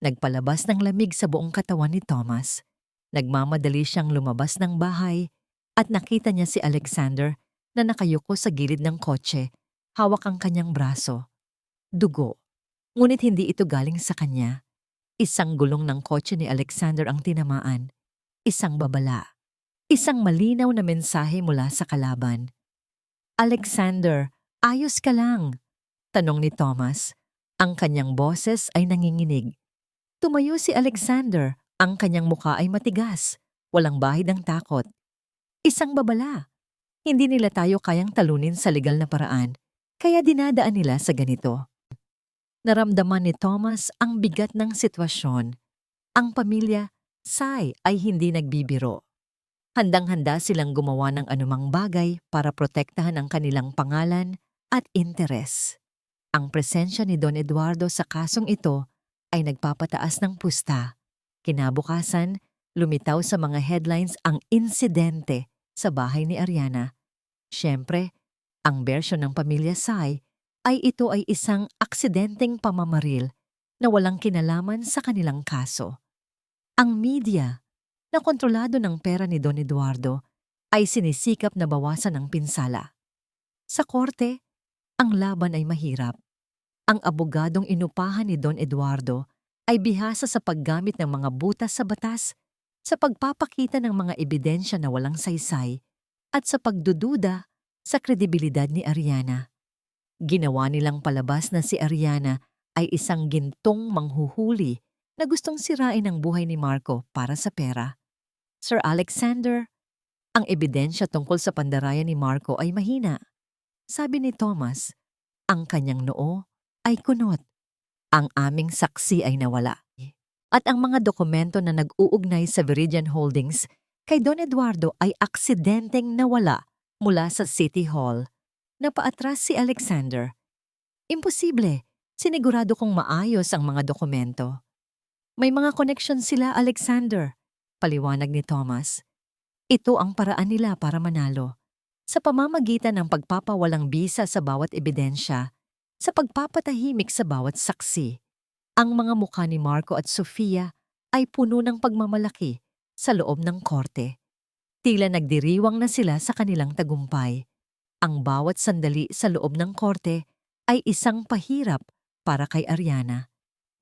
Nagpalabas ng lamig sa buong katawan ni Thomas. Nagmamadali siyang lumabas ng bahay at nakita niya si Alexander na nakayuko sa gilid ng kotse, hawak ang kanyang braso. Dugo. Ngunit hindi ito galing sa kanya. Isang gulong ng kotse ni Alexander ang tinamaan. Isang babala. Isang malinaw na mensahe mula sa kalaban. Alexander, ayos ka lang? Tanong ni Thomas. Ang kanyang boses ay nanginginig. Tumayo si Alexander. Ang kanyang muka ay matigas. Walang bahid ng takot. Isang babala. Hindi nila tayo kayang talunin sa legal na paraan, kaya dinadaan nila sa ganito. Naramdaman ni Thomas ang bigat ng sitwasyon. Ang pamilya, Sai, ay hindi nagbibiro. Handang-handa silang gumawa ng anumang bagay para protektahan ang kanilang pangalan at interes. Ang presensya ni Don Eduardo sa kasong ito ay nagpapataas ng pusta. Kinabukasan, lumitaw sa mga headlines ang insidente sa bahay ni Ariana. Siyempre, ang bersyon ng pamilya Sai ay ito ay isang aksidenteng pamamaril na walang kinalaman sa kanilang kaso. Ang media, na kontrolado ng pera ni Don Eduardo, ay sinisikap na bawasan ang pinsala. Sa korte, ang laban ay mahirap. Ang abogadong inupahan ni Don Eduardo ay bihasa sa paggamit ng mga butas sa batas, sa pagpapakita ng mga ebidensya na walang saysay, at sa pagdududa sa kredibilidad ni Ariana. Ginawa nilang palabas na si Ariana ay isang gintong manghuhuli na gustong sirain ang buhay ni Marco para sa pera. Sir Alexander, ang ebidensya tungkol sa pandarayan ni Marco ay mahina. Sabi ni Thomas, ang kanyang noo ay kunot. Ang aming saksi ay nawala. At ang mga dokumento na nag-uugnay sa Viridian Holdings kay Don Eduardo ay aksidenteng nawala mula sa City Hall. Napaatras si Alexander. Imposible. Sinigurado kong maayos ang mga dokumento. May mga koneksyon sila, Alexander. Paliwanag ni Thomas. Ito ang paraan nila para manalo. Sa pamamagitan ng pagpapawalang bisa sa bawat ebidensya, sa pagpapatahimik sa bawat saksi, ang mga mukha ni Marco at Sofia ay puno ng pagmamalaki sa loob ng korte. Tila nagdiriwang na sila sa kanilang tagumpay. Ang bawat sandali sa loob ng korte ay isang pahirap para kay Ariana.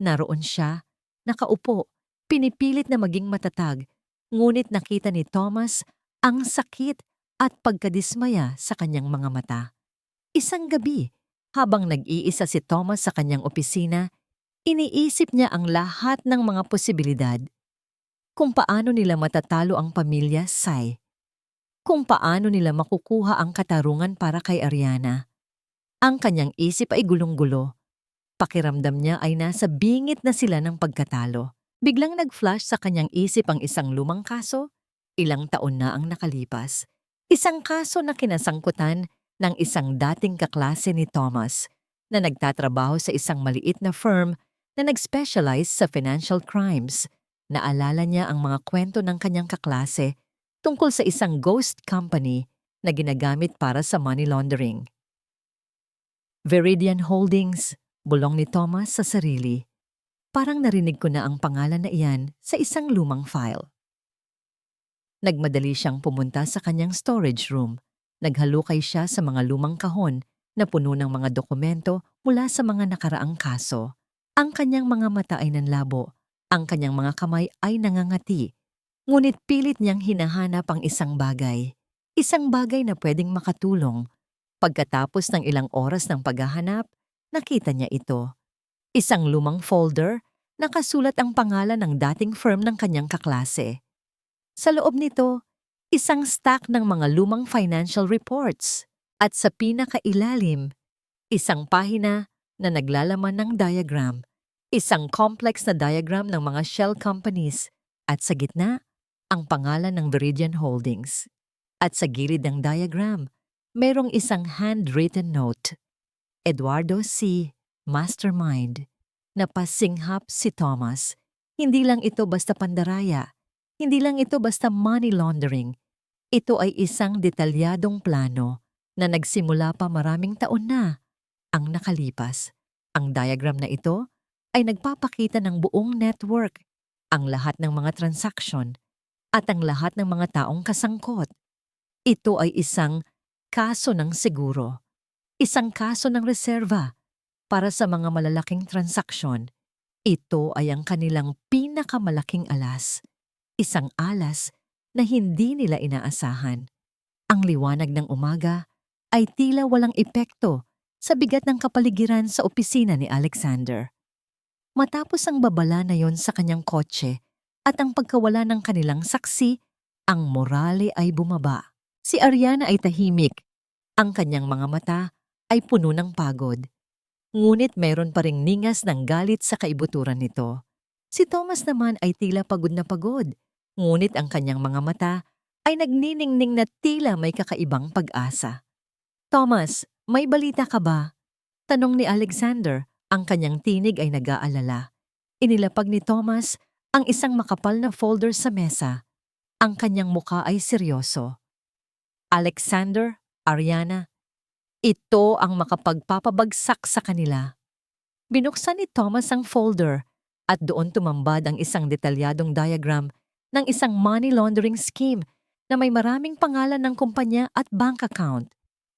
Naroon siya, nakaupo, pinipilit na maging matatag, ngunit nakita ni Thomas ang sakit at pagkadismaya sa kanyang mga mata. Isang gabi, habang nag-iisa si Thomas sa kanyang opisina, iniisip niya ang lahat ng mga posibilidad. Kung paano nila matatalo ang pamilya Sai. Kung paano nila makukuha ang katarungan para kay Ariana. Ang kanyang isip ay gulong-gulo. Pakiramdam niya ay nasa bingit na sila ng pagkatalo. Biglang nag-flash sa kanyang isip ang isang lumang kaso. Ilang taon na ang nakalipas. Isang kaso na kinasangkutan ng isang dating kaklase ni Thomas na nagtatrabaho sa isang maliit na firm na nag-specialize sa financial crimes. Naalala niya ang mga kwento ng kanyang kaklase tungkol sa isang ghost company na ginagamit para sa money laundering. Viridian Holdings, bulong ni Thomas sa sarili. Parang narinig ko na ang pangalan na iyan sa isang lumang file. Nagmadali siyang pumunta sa kanyang storage room. Naghalukay siya sa mga lumang kahon na puno ng mga dokumento mula sa mga nakaraang kaso. Ang kanyang mga mata ay nanlabo. Ang kanyang mga kamay ay nangangati. Ngunit pilit niyang hinahanap ang isang bagay. Isang bagay na pwedeng makatulong. Pagkatapos ng ilang oras ng paghahanap, nakita niya ito. Isang lumang folder, nakasulat ang pangalan ng dating firm ng kanyang kaklase. Sa loob nito, isang stack ng mga lumang financial reports. At sa pinakailalim, isang pahina na naglalaman ng diagram. Isang complex na diagram ng mga shell companies. At sa gitna, ang pangalan ng Viridian Holdings. At sa gilid ng diagram, merong isang handwritten note. Eduardo C. Mastermind. Napasinghap si Thomas. Hindi lang ito basta pandaraya. Hindi lang ito basta money laundering. Ito ay isang detalyadong plano na nagsimula pa maraming taon na ang nakalipas. Ang diagram na ito ay nagpapakita ng buong network, ang lahat ng mga transaksyon, at ang lahat ng mga taong kasangkot. Ito ay isang kaso ng seguro, isang kaso ng reserva para sa mga malalaking transaksyon. Ito ay ang kanilang pinakamalaking alas, isang alas na hindi nila inaasahan. Ang liwanag ng umaga ay tila walang epekto sa bigat ng kapaligiran sa opisina ni Alexander. Matapos ang babala na yon sa kanyang kotse at ang pagkawala ng kanilang saksi, ang morale ay bumaba. Si Ariana ay tahimik. Ang kanyang mga mata ay puno ng pagod. Ngunit meron pa ring ningas ng galit sa kaibuturan nito. Si Thomas naman ay tila pagod na pagod. Ngunit ang kanyang mga mata ay nagniningning na tila may kakaibang pag-asa. Thomas, may balita ka ba? Tanong ni Alexander. Ang kanyang tinig ay nag-aalala. Inilapag ni Thomas ang isang makapal na folder sa mesa. Ang kanyang muka ay seryoso. Alexander, Ariana, ito ang makapagpapabagsak sa kanila. Binuksan ni Thomas ang folder at doon tumambad ang isang detalyadong diagram ng isang money laundering scheme na may maraming pangalan ng kumpanya at bank account.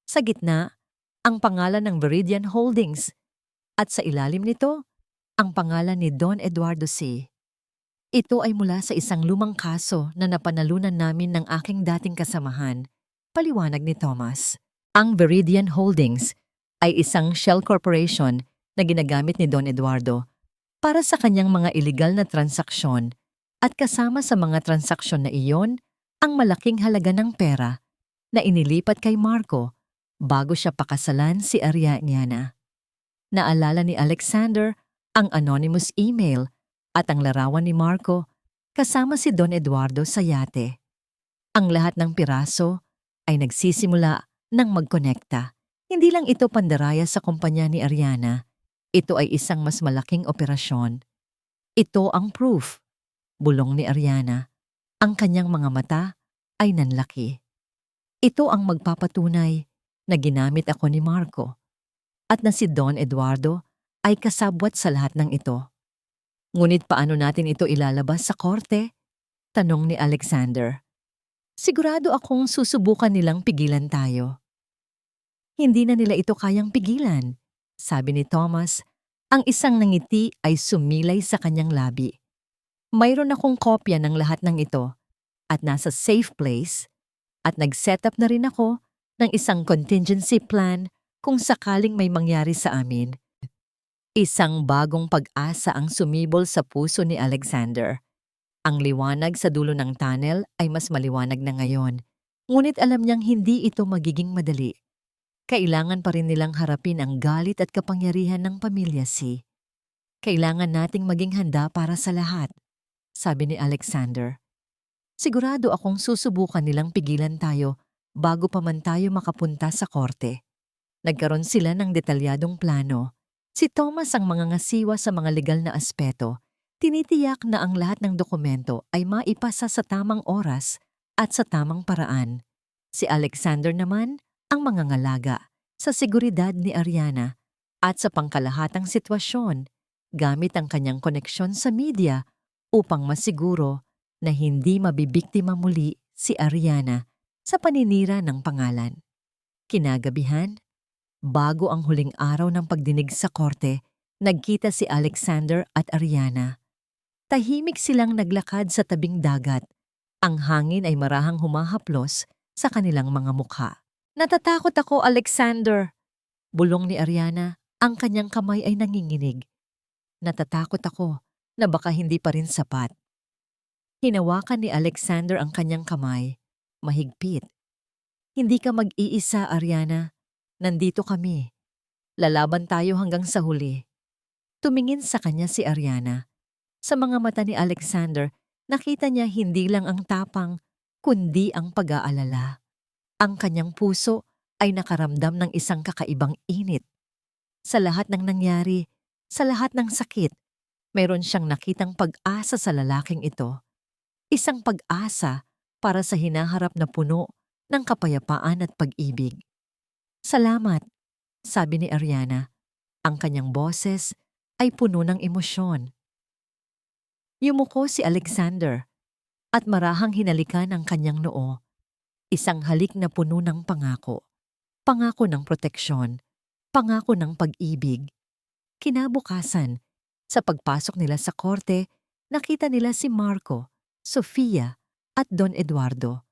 Sa gitna, ang pangalan ng Viridian Holdings at sa ilalim nito, ang pangalan ni Don Eduardo C. Ito ay mula sa isang lumang kaso na napanalunan namin ng aking dating kasamahan. Paliwanag ni Thomas. Ang Viridian Holdings ay isang shell corporation na ginagamit ni Don Eduardo para sa kanyang mga iligal na transaksyon at kasama sa mga transaksyon na iyon ang malaking halaga ng pera na inilipat kay Marco bago siya pakasalan si Ariana. Naalala ni Alexander ang anonymous email at ang larawan ni Marco kasama si Don Eduardo sa yate. Ang lahat ng piraso ay nagsisimula nang magkonekta. Hindi lang ito pandaraya sa kumpanya ni Ariana. Ito ay isang mas malaking operasyon. Ito ang proof. Bulong ni Ariana. Ang kanyang mga mata ay nanlaki. Ito ang magpapatunay na ginamit ako ni Marco at na si Don Eduardo ay kasabwat sa lahat ng ito. Ngunit paano natin ito ilalabas sa korte? Tanong ni Alexander. Sigurado akong susubukan nilang pigilan tayo. Hindi na nila ito kayang pigilan, sabi ni Thomas. Ang isang nangiti ay sumilay sa kanyang labi. Mayroon akong kopya ng lahat ng ito at nasa safe place at nag-setup na rin ako ng isang contingency plan kung sakaling may mangyari sa amin. Isang bagong pag-asa ang sumibol sa puso ni Alexander. Ang liwanag sa dulo ng tunnel ay mas maliwanag na ngayon, ngunit alam niyang hindi ito magiging madali. Kailangan pa rin nilang harapin ang galit at kapangyarihan ng pamilya Si. Kailangan nating maging handa para sa lahat, sabi ni Alexander. Sigurado akong susubukan nilang pigilan tayo bago pa man tayo makapunta sa korte. Nagkaroon sila ng detalyadong plano. Si Thomas ang mangangasiwa sa mga legal na aspeto. Tinitiyak na ang lahat ng dokumento ay maipasa sa tamang oras at sa tamang paraan. Si Alexander naman ang mangangalaga sa seguridad ni Ariana at sa pangkalahatang sitwasyon gamit ang kanyang koneksyon sa media upang masiguro na hindi mabibiktima muli si Ariana sa paninira ng pangalan. Kinagabihan, bago ang huling araw ng pagdinig sa korte, nagkita si Alexander at Ariana. Tahimik silang naglakad sa tabing dagat. Ang hangin ay marahang humahaplos sa kanilang mga mukha. "Natatakot ako, Alexander," bulong ni Ariana. Ang kanyang kamay ay nanginginig. "Natatakot ako na baka hindi pa rin sapat." Hinawakan ni Alexander ang kanyang kamay. Mahigpit. "Hindi ka mag-iisa, Ariana. Nandito kami. Lalaban tayo hanggang sa huli." Tumingin sa kanya si Ariana. Sa mga mata ni Alexander, nakita niya hindi lang ang tapang, kundi ang pag-aalala. Ang kanyang puso ay nakaramdam ng isang kakaibang init. Sa lahat ng nangyari, sa lahat ng sakit, mayroon siyang nakitang pag-asa sa lalaking ito. Isang pag-asa para sa hinaharap na puno ng kapayapaan at pag-ibig. "Salamat," sabi ni Ariana. Ang kanyang boses ay puno ng emosyon. Yumuko si Alexander at marahang hinalikan ang kanyang noo. Isang halik na puno ng pangako. Pangako ng proteksyon. Pangako ng pag-ibig. Kinabukasan, sa pagpasok nila sa korte, nakita nila si Marco, Sofia at Don Eduardo.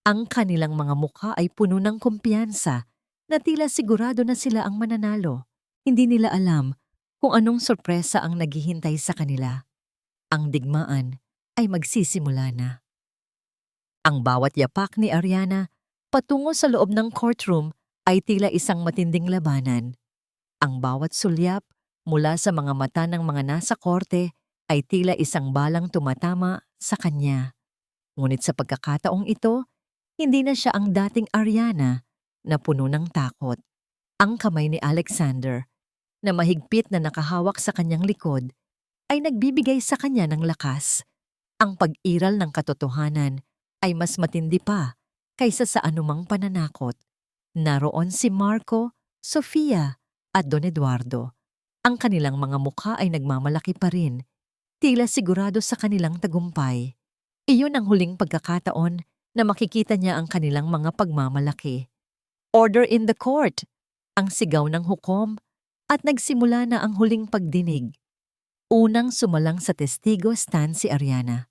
Ang kanilang mga mukha ay puno ng kumpiyansa na tila sigurado na sila ang mananalo. Hindi nila alam kung anong sorpresa ang naghihintay sa kanila. Ang digmaan ay magsisimula na. Ang bawat yapak ni Ariana patungo sa loob ng courtroom ay tila isang matinding labanan. Ang bawat sulyap mula sa mga mata ng mga nasa korte ay tila isang balang tumatama sa kanya. Ngunit sa pagkakataong ito, hindi na siya ang dating Ariana na puno ng takot. Ang kamay ni Alexander, na mahigpit na nakahawak sa kanyang likod, ay nagbibigay sa kanya ng lakas. Ang pag-iral ng katotohanan ay mas matindi pa kaysa sa anumang pananakot. Naroon si Marco, Sofia at Don Eduardo. Ang kanilang mga mukha ay nagmamalaki pa rin, tila sigurado sa kanilang tagumpay. Iyon ang huling pagkakataon na makikita niya ang kanilang mga pagmamalaki. "Order in the court!" Ang sigaw ng hukom at nagsimula na ang huling pagdinig. Unang sumalang sa testigo stand si Ariana.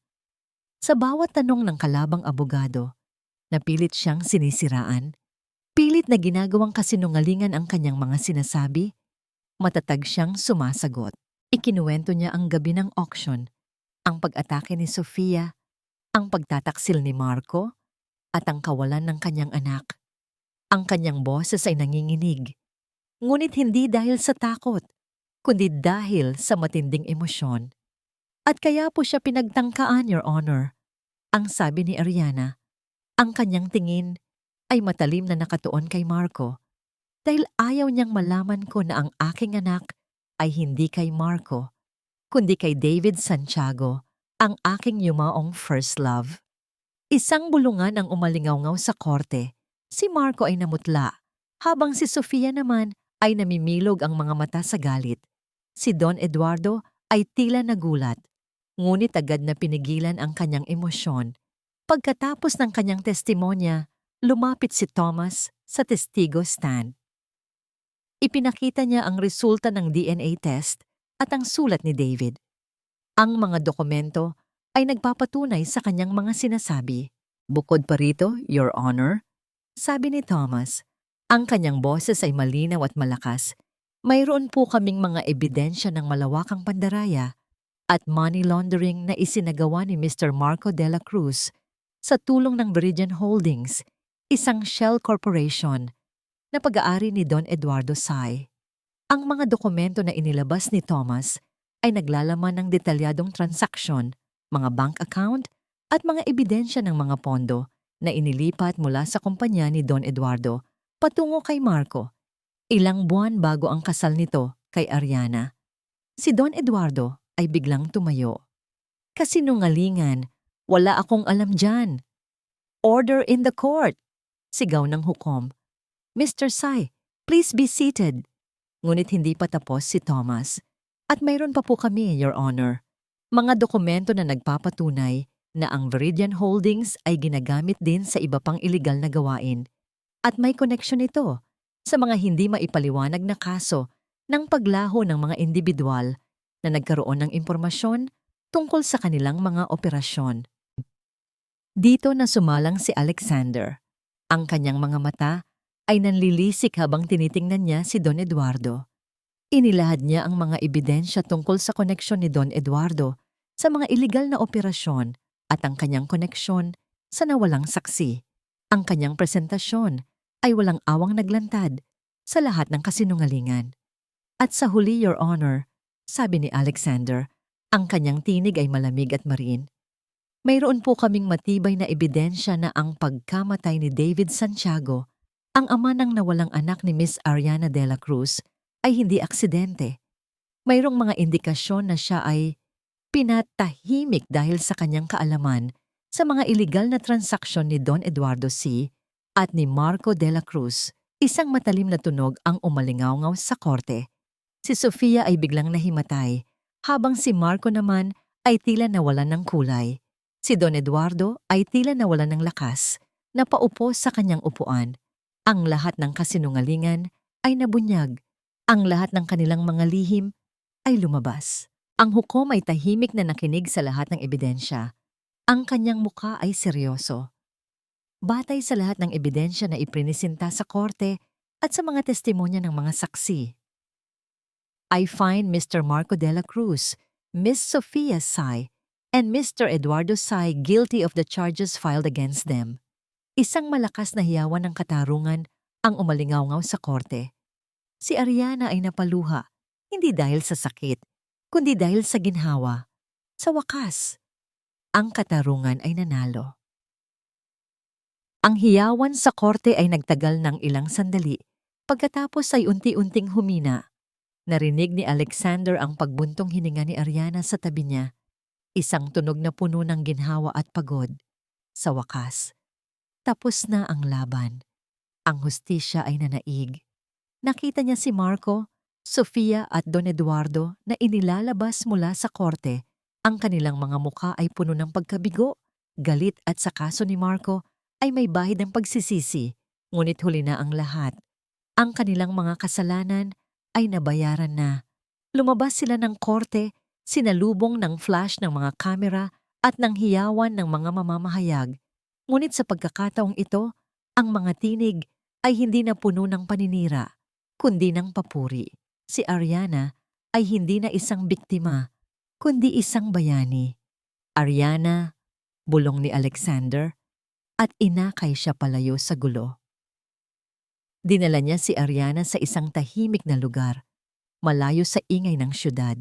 Sa bawat tanong ng kalabang abogado, napilit siyang sinisiraan. Pilit na ginagawang kasinungalingan ang kanyang mga sinasabi, matatag siyang sumasagot. Ikinuwento niya ang gabi ng auction, ang pag-atake ni Sofia, ang pagtataksil ni Marco, at ang kawalan ng kanyang anak. Ang kanyang boses ay nanginginig, ngunit hindi dahil sa takot, kundi dahil sa matinding emosyon. "At kaya po siya pinagtangkaan, Your Honor," ang sabi ni Ariana. Ang kanyang tingin ay matalim na nakatuon kay Marco, dahil ayaw niyang malaman ko na ang aking anak ay hindi kay Marco, kundi kay David Santiago, ang aking yumaong first love. Isang bulungan ang umalingaw-ngaw sa korte. Si Marco ay namutla, habang si Sofia naman ay namimilog ang mga mata sa galit. Si Don Eduardo ay tila nagulat, ngunit agad na pinigilan ang kanyang emosyon. Pagkatapos ng kanyang testimonya, lumapit si Thomas sa testigo stand. Ipinakita niya ang resulta ng DNA test at ang sulat ni David. Ang mga dokumento ay nagpapatunay sa kanyang mga sinasabi. "Bukod pa rito, Your Honor," sabi ni Thomas, Ang kanyang boses ay malinaw at malakas. Mayroon po kaming mga ebidensya ng malawakang pandaraya at money laundering na isinagawa ni Mr. Marco de la Cruz sa tulong ng Viridian Holdings, isang shell corporation na pag-aari ni Don Eduardo Sy. Ang mga dokumento na inilabas ni Thomas ay naglalaman ng detalyadong transaksyon, mga bank account at mga ebidensya ng mga pondo na inilipat mula sa kumpanya ni Don Eduardo patungo kay Marco, ilang buwan bago ang kasal nito kay Ariana. Si Don Eduardo ay biglang tumayo. Kasinungalingan, wala akong alam dyan. Order in the court! Sigaw ng hukom. Mr. Sy, please be seated. Ngunit hindi pa tapos si Thomas. At mayroon pa po kami, Your Honor. Mga dokumento na nagpapatunay na ang Viridian Holdings ay ginagamit din sa iba pang iligal na gawain. At may koneksyon ito sa mga hindi maipaliwanag na kaso ng paglaho ng mga individual na nagkaroon ng impormasyon tungkol sa kanilang mga operasyon. Dito na sumalang si Alexander. Ang kanyang mga mata ay nanlilisik habang tinitingnan niya si Don Eduardo. Inilahad niya ang mga ebidensya tungkol sa koneksyon ni Don Eduardo sa mga iligal na operasyon at ang kanyang koneksyon sa nawalang saksi. Ang kanyang presentasyon ay walang awang naglantad sa lahat ng kasinungalingan. At sa huli, Your Honor, sabi ni Alexander, ang kanyang tinig ay malamig at marin. Mayroon po kaming matibay na ebidensya na ang pagkamatay ni David Santiago, ang ama ng nawalang anak ni Miss Ariana de la Cruz, ay hindi aksidente. Mayroong mga indikasyon na siya ay pinatahimik dahil sa kanyang kaalaman sa mga iligal na transaksyon ni Don Eduardo C. at ni Marco de la Cruz. Isang matalim na tunog ang umalingaw-ngaw sa korte. Si Sofia ay biglang nahimatay, habang si Marco naman ay tila nawalan ng kulay. Si Don Eduardo ay tila nawalan ng lakas, napaupo sa kanyang upuan. Ang lahat ng kasinungalingan ay nabunyag. Ang lahat ng kanilang mga lihim ay lumabas. Ang hukom ay tahimik na nakinig sa lahat ng ebidensya. Ang kanyang mukha ay seryoso. Batay sa lahat ng ebidensya na iprinisinta sa korte at sa mga testimonya ng mga saksi. I find Mr. Marco de la Cruz, Miss Sofia Sy, and Mr. Eduardo Sy guilty of the charges filed against them. Isang malakas na hiyawan ng katarungan ang umalingaw-ngaw sa korte. Si Ariana ay napaluha, hindi dahil sa sakit, kundi dahil sa ginhawa. Sa wakas, ang katarungan ay nanalo. Ang hiyawan sa korte ay nagtagal ng ilang sandali, pagkatapos ay unti-unting humina. Narinig ni Alexander ang pagbuntong hininga ni Ariana sa tabi niya, isang tunog na puno ng ginhawa at pagod. Sa wakas, tapos na ang laban. Ang hustisya ay nanaig. Nakita niya si Marco, Sofia at Don Eduardo na inilalabas mula sa korte. Ang kanilang mga mukha ay puno ng pagkabigo, galit at sa kaso ni Marco ay may bahid ng pagsisisi, ngunit huli na ang lahat. Ang kanilang mga kasalanan ay nabayaran na. Lumabas sila ng korte, sinalubong ng flash ng mga kamera at ng hiyawan ng mga mamamahayag. Ngunit sa pagkakataong ito, ang mga tinig ay hindi na puno ng paninira, kundi ng papuri. Si Ariana ay hindi na isang biktima, kundi isang bayani. Ariana, bulong ni Alexander, at inakay siya palayo sa gulo. Dinala niya si Ariana sa isang tahimik na lugar, malayo sa ingay ng syudad.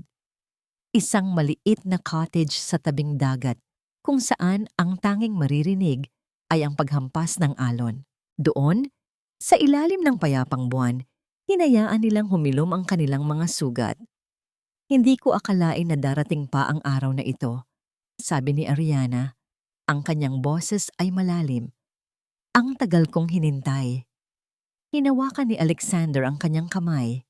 Isang maliit na cottage sa tabing dagat, kung saan ang tanging maririnig ay ang paghampas ng alon. Doon, sa ilalim ng payapang buwan, hinayaan nilang humilom ang kanilang mga sugat. Hindi ko akalain na darating pa ang araw na ito, sabi ni Ariana. Ang kanyang boses ay malalim. Ang tagal kong hinintay. Hinawakan ni Alexander ang kanyang kamay.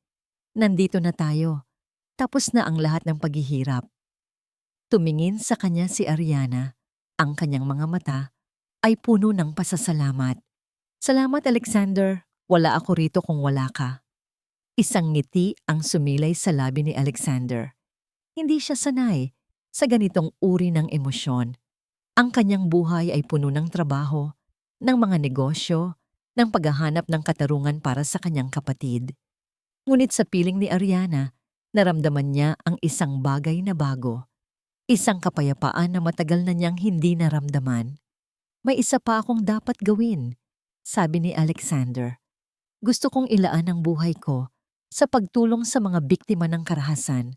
Nandito na tayo. Tapos na ang lahat ng paghihirap. Tumingin sa kanya si Ariana. Ang kanyang mga mata ay puno ng pasasalamat. Salamat, Alexander. Wala ako rito kung wala ka. Isang ngiti ang sumilay sa labi ni Alexander. Hindi siya sanay sa ganitong uri ng emosyon. Ang kanyang buhay ay puno ng trabaho, ng mga negosyo, ng paghahanap ng katarungan para sa kanyang kapatid. Ngunit sa piling ni Ariana, naramdaman niya ang isang bagay na bago. Isang kapayapaan na matagal na niyang hindi naramdaman. May isa pa akong dapat gawin, sabi ni Alexander. Gusto kong ilaan ang buhay ko sa pagtulong sa mga biktima ng karahasan.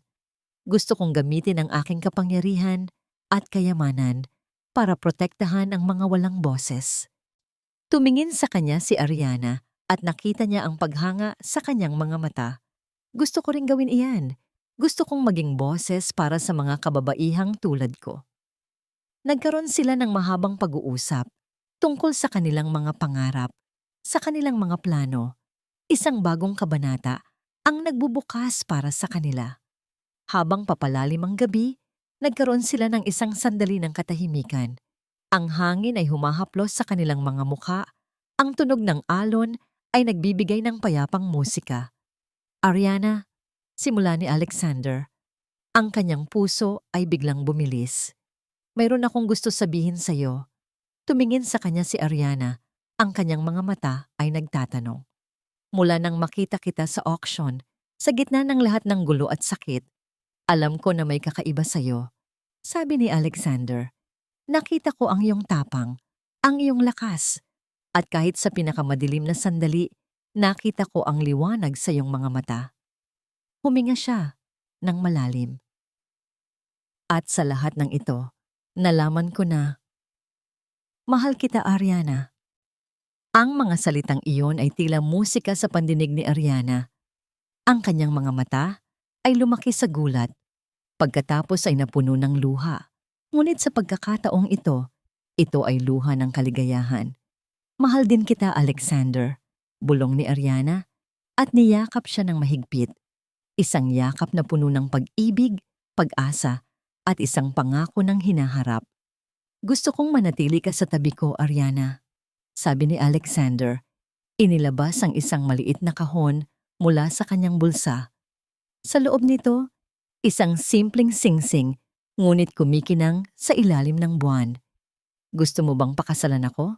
Gusto kong gamitin ang aking kapangyarihan at kayamanan para protektahan ang mga walang boses. Tumingin sa kanya si Ariana at nakita niya ang paghanga sa kanyang mga mata. Gusto ko ring gawin iyan. Gusto kong maging boses para sa mga kababaihang tulad ko. Nagkaroon sila ng mahabang pag-uusap tungkol sa kanilang mga pangarap, sa kanilang mga plano. Isang bagong kabanata ang nagbubukas para sa kanila. Habang papalalim ang gabi, nagkaroon sila ng isang sandali ng katahimikan. Ang hangin ay humahaplos sa kanilang mga mukha. Ang tunog ng alon ay nagbibigay ng payapang musika. Ariana, simula ni Alexander. Ang kanyang puso ay biglang bumilis. Mayroon akong gusto sabihin sa iyo. Tumingin sa kanya si Ariana. Ang kanyang mga mata ay nagtatanong. Mula nang makita kita sa auction, sa gitna ng lahat ng gulo at sakit, alam ko na may kakaiba sa iyo. Sabi ni Alexander. Nakita ko ang iyong tapang, ang iyong lakas, at kahit sa pinakamadilim na sandali, nakita ko ang liwanag sa iyong mga mata. Huminga siya ng malalim. At sa lahat ng ito, nalaman ko na, mahal kita, Ariana. Ang mga salitang iyon ay tila musika sa pandinig ni Ariana. Ang kanyang mga mata ay lumaki sa gulat, pagkatapos ay napuno ng luha. Ngunit sa pagkakataong ito ay luha ng kaligayahan. Mahal din kita, Alexander, bulong ni Ariana, at niyakap siya ng mahigpit. Isang yakap na puno ng pag-ibig, pag-asa, at isang pangako ng hinaharap. Gusto kong manatili ka sa tabi ko, Ariana, sabi ni Alexander. Inilabas ang isang maliit na kahon mula sa kanyang bulsa. Sa loob nito, isang simpleng singsing, ngunit kumikinang sa ilalim ng buwan. Gusto mo bang pakasalan ako?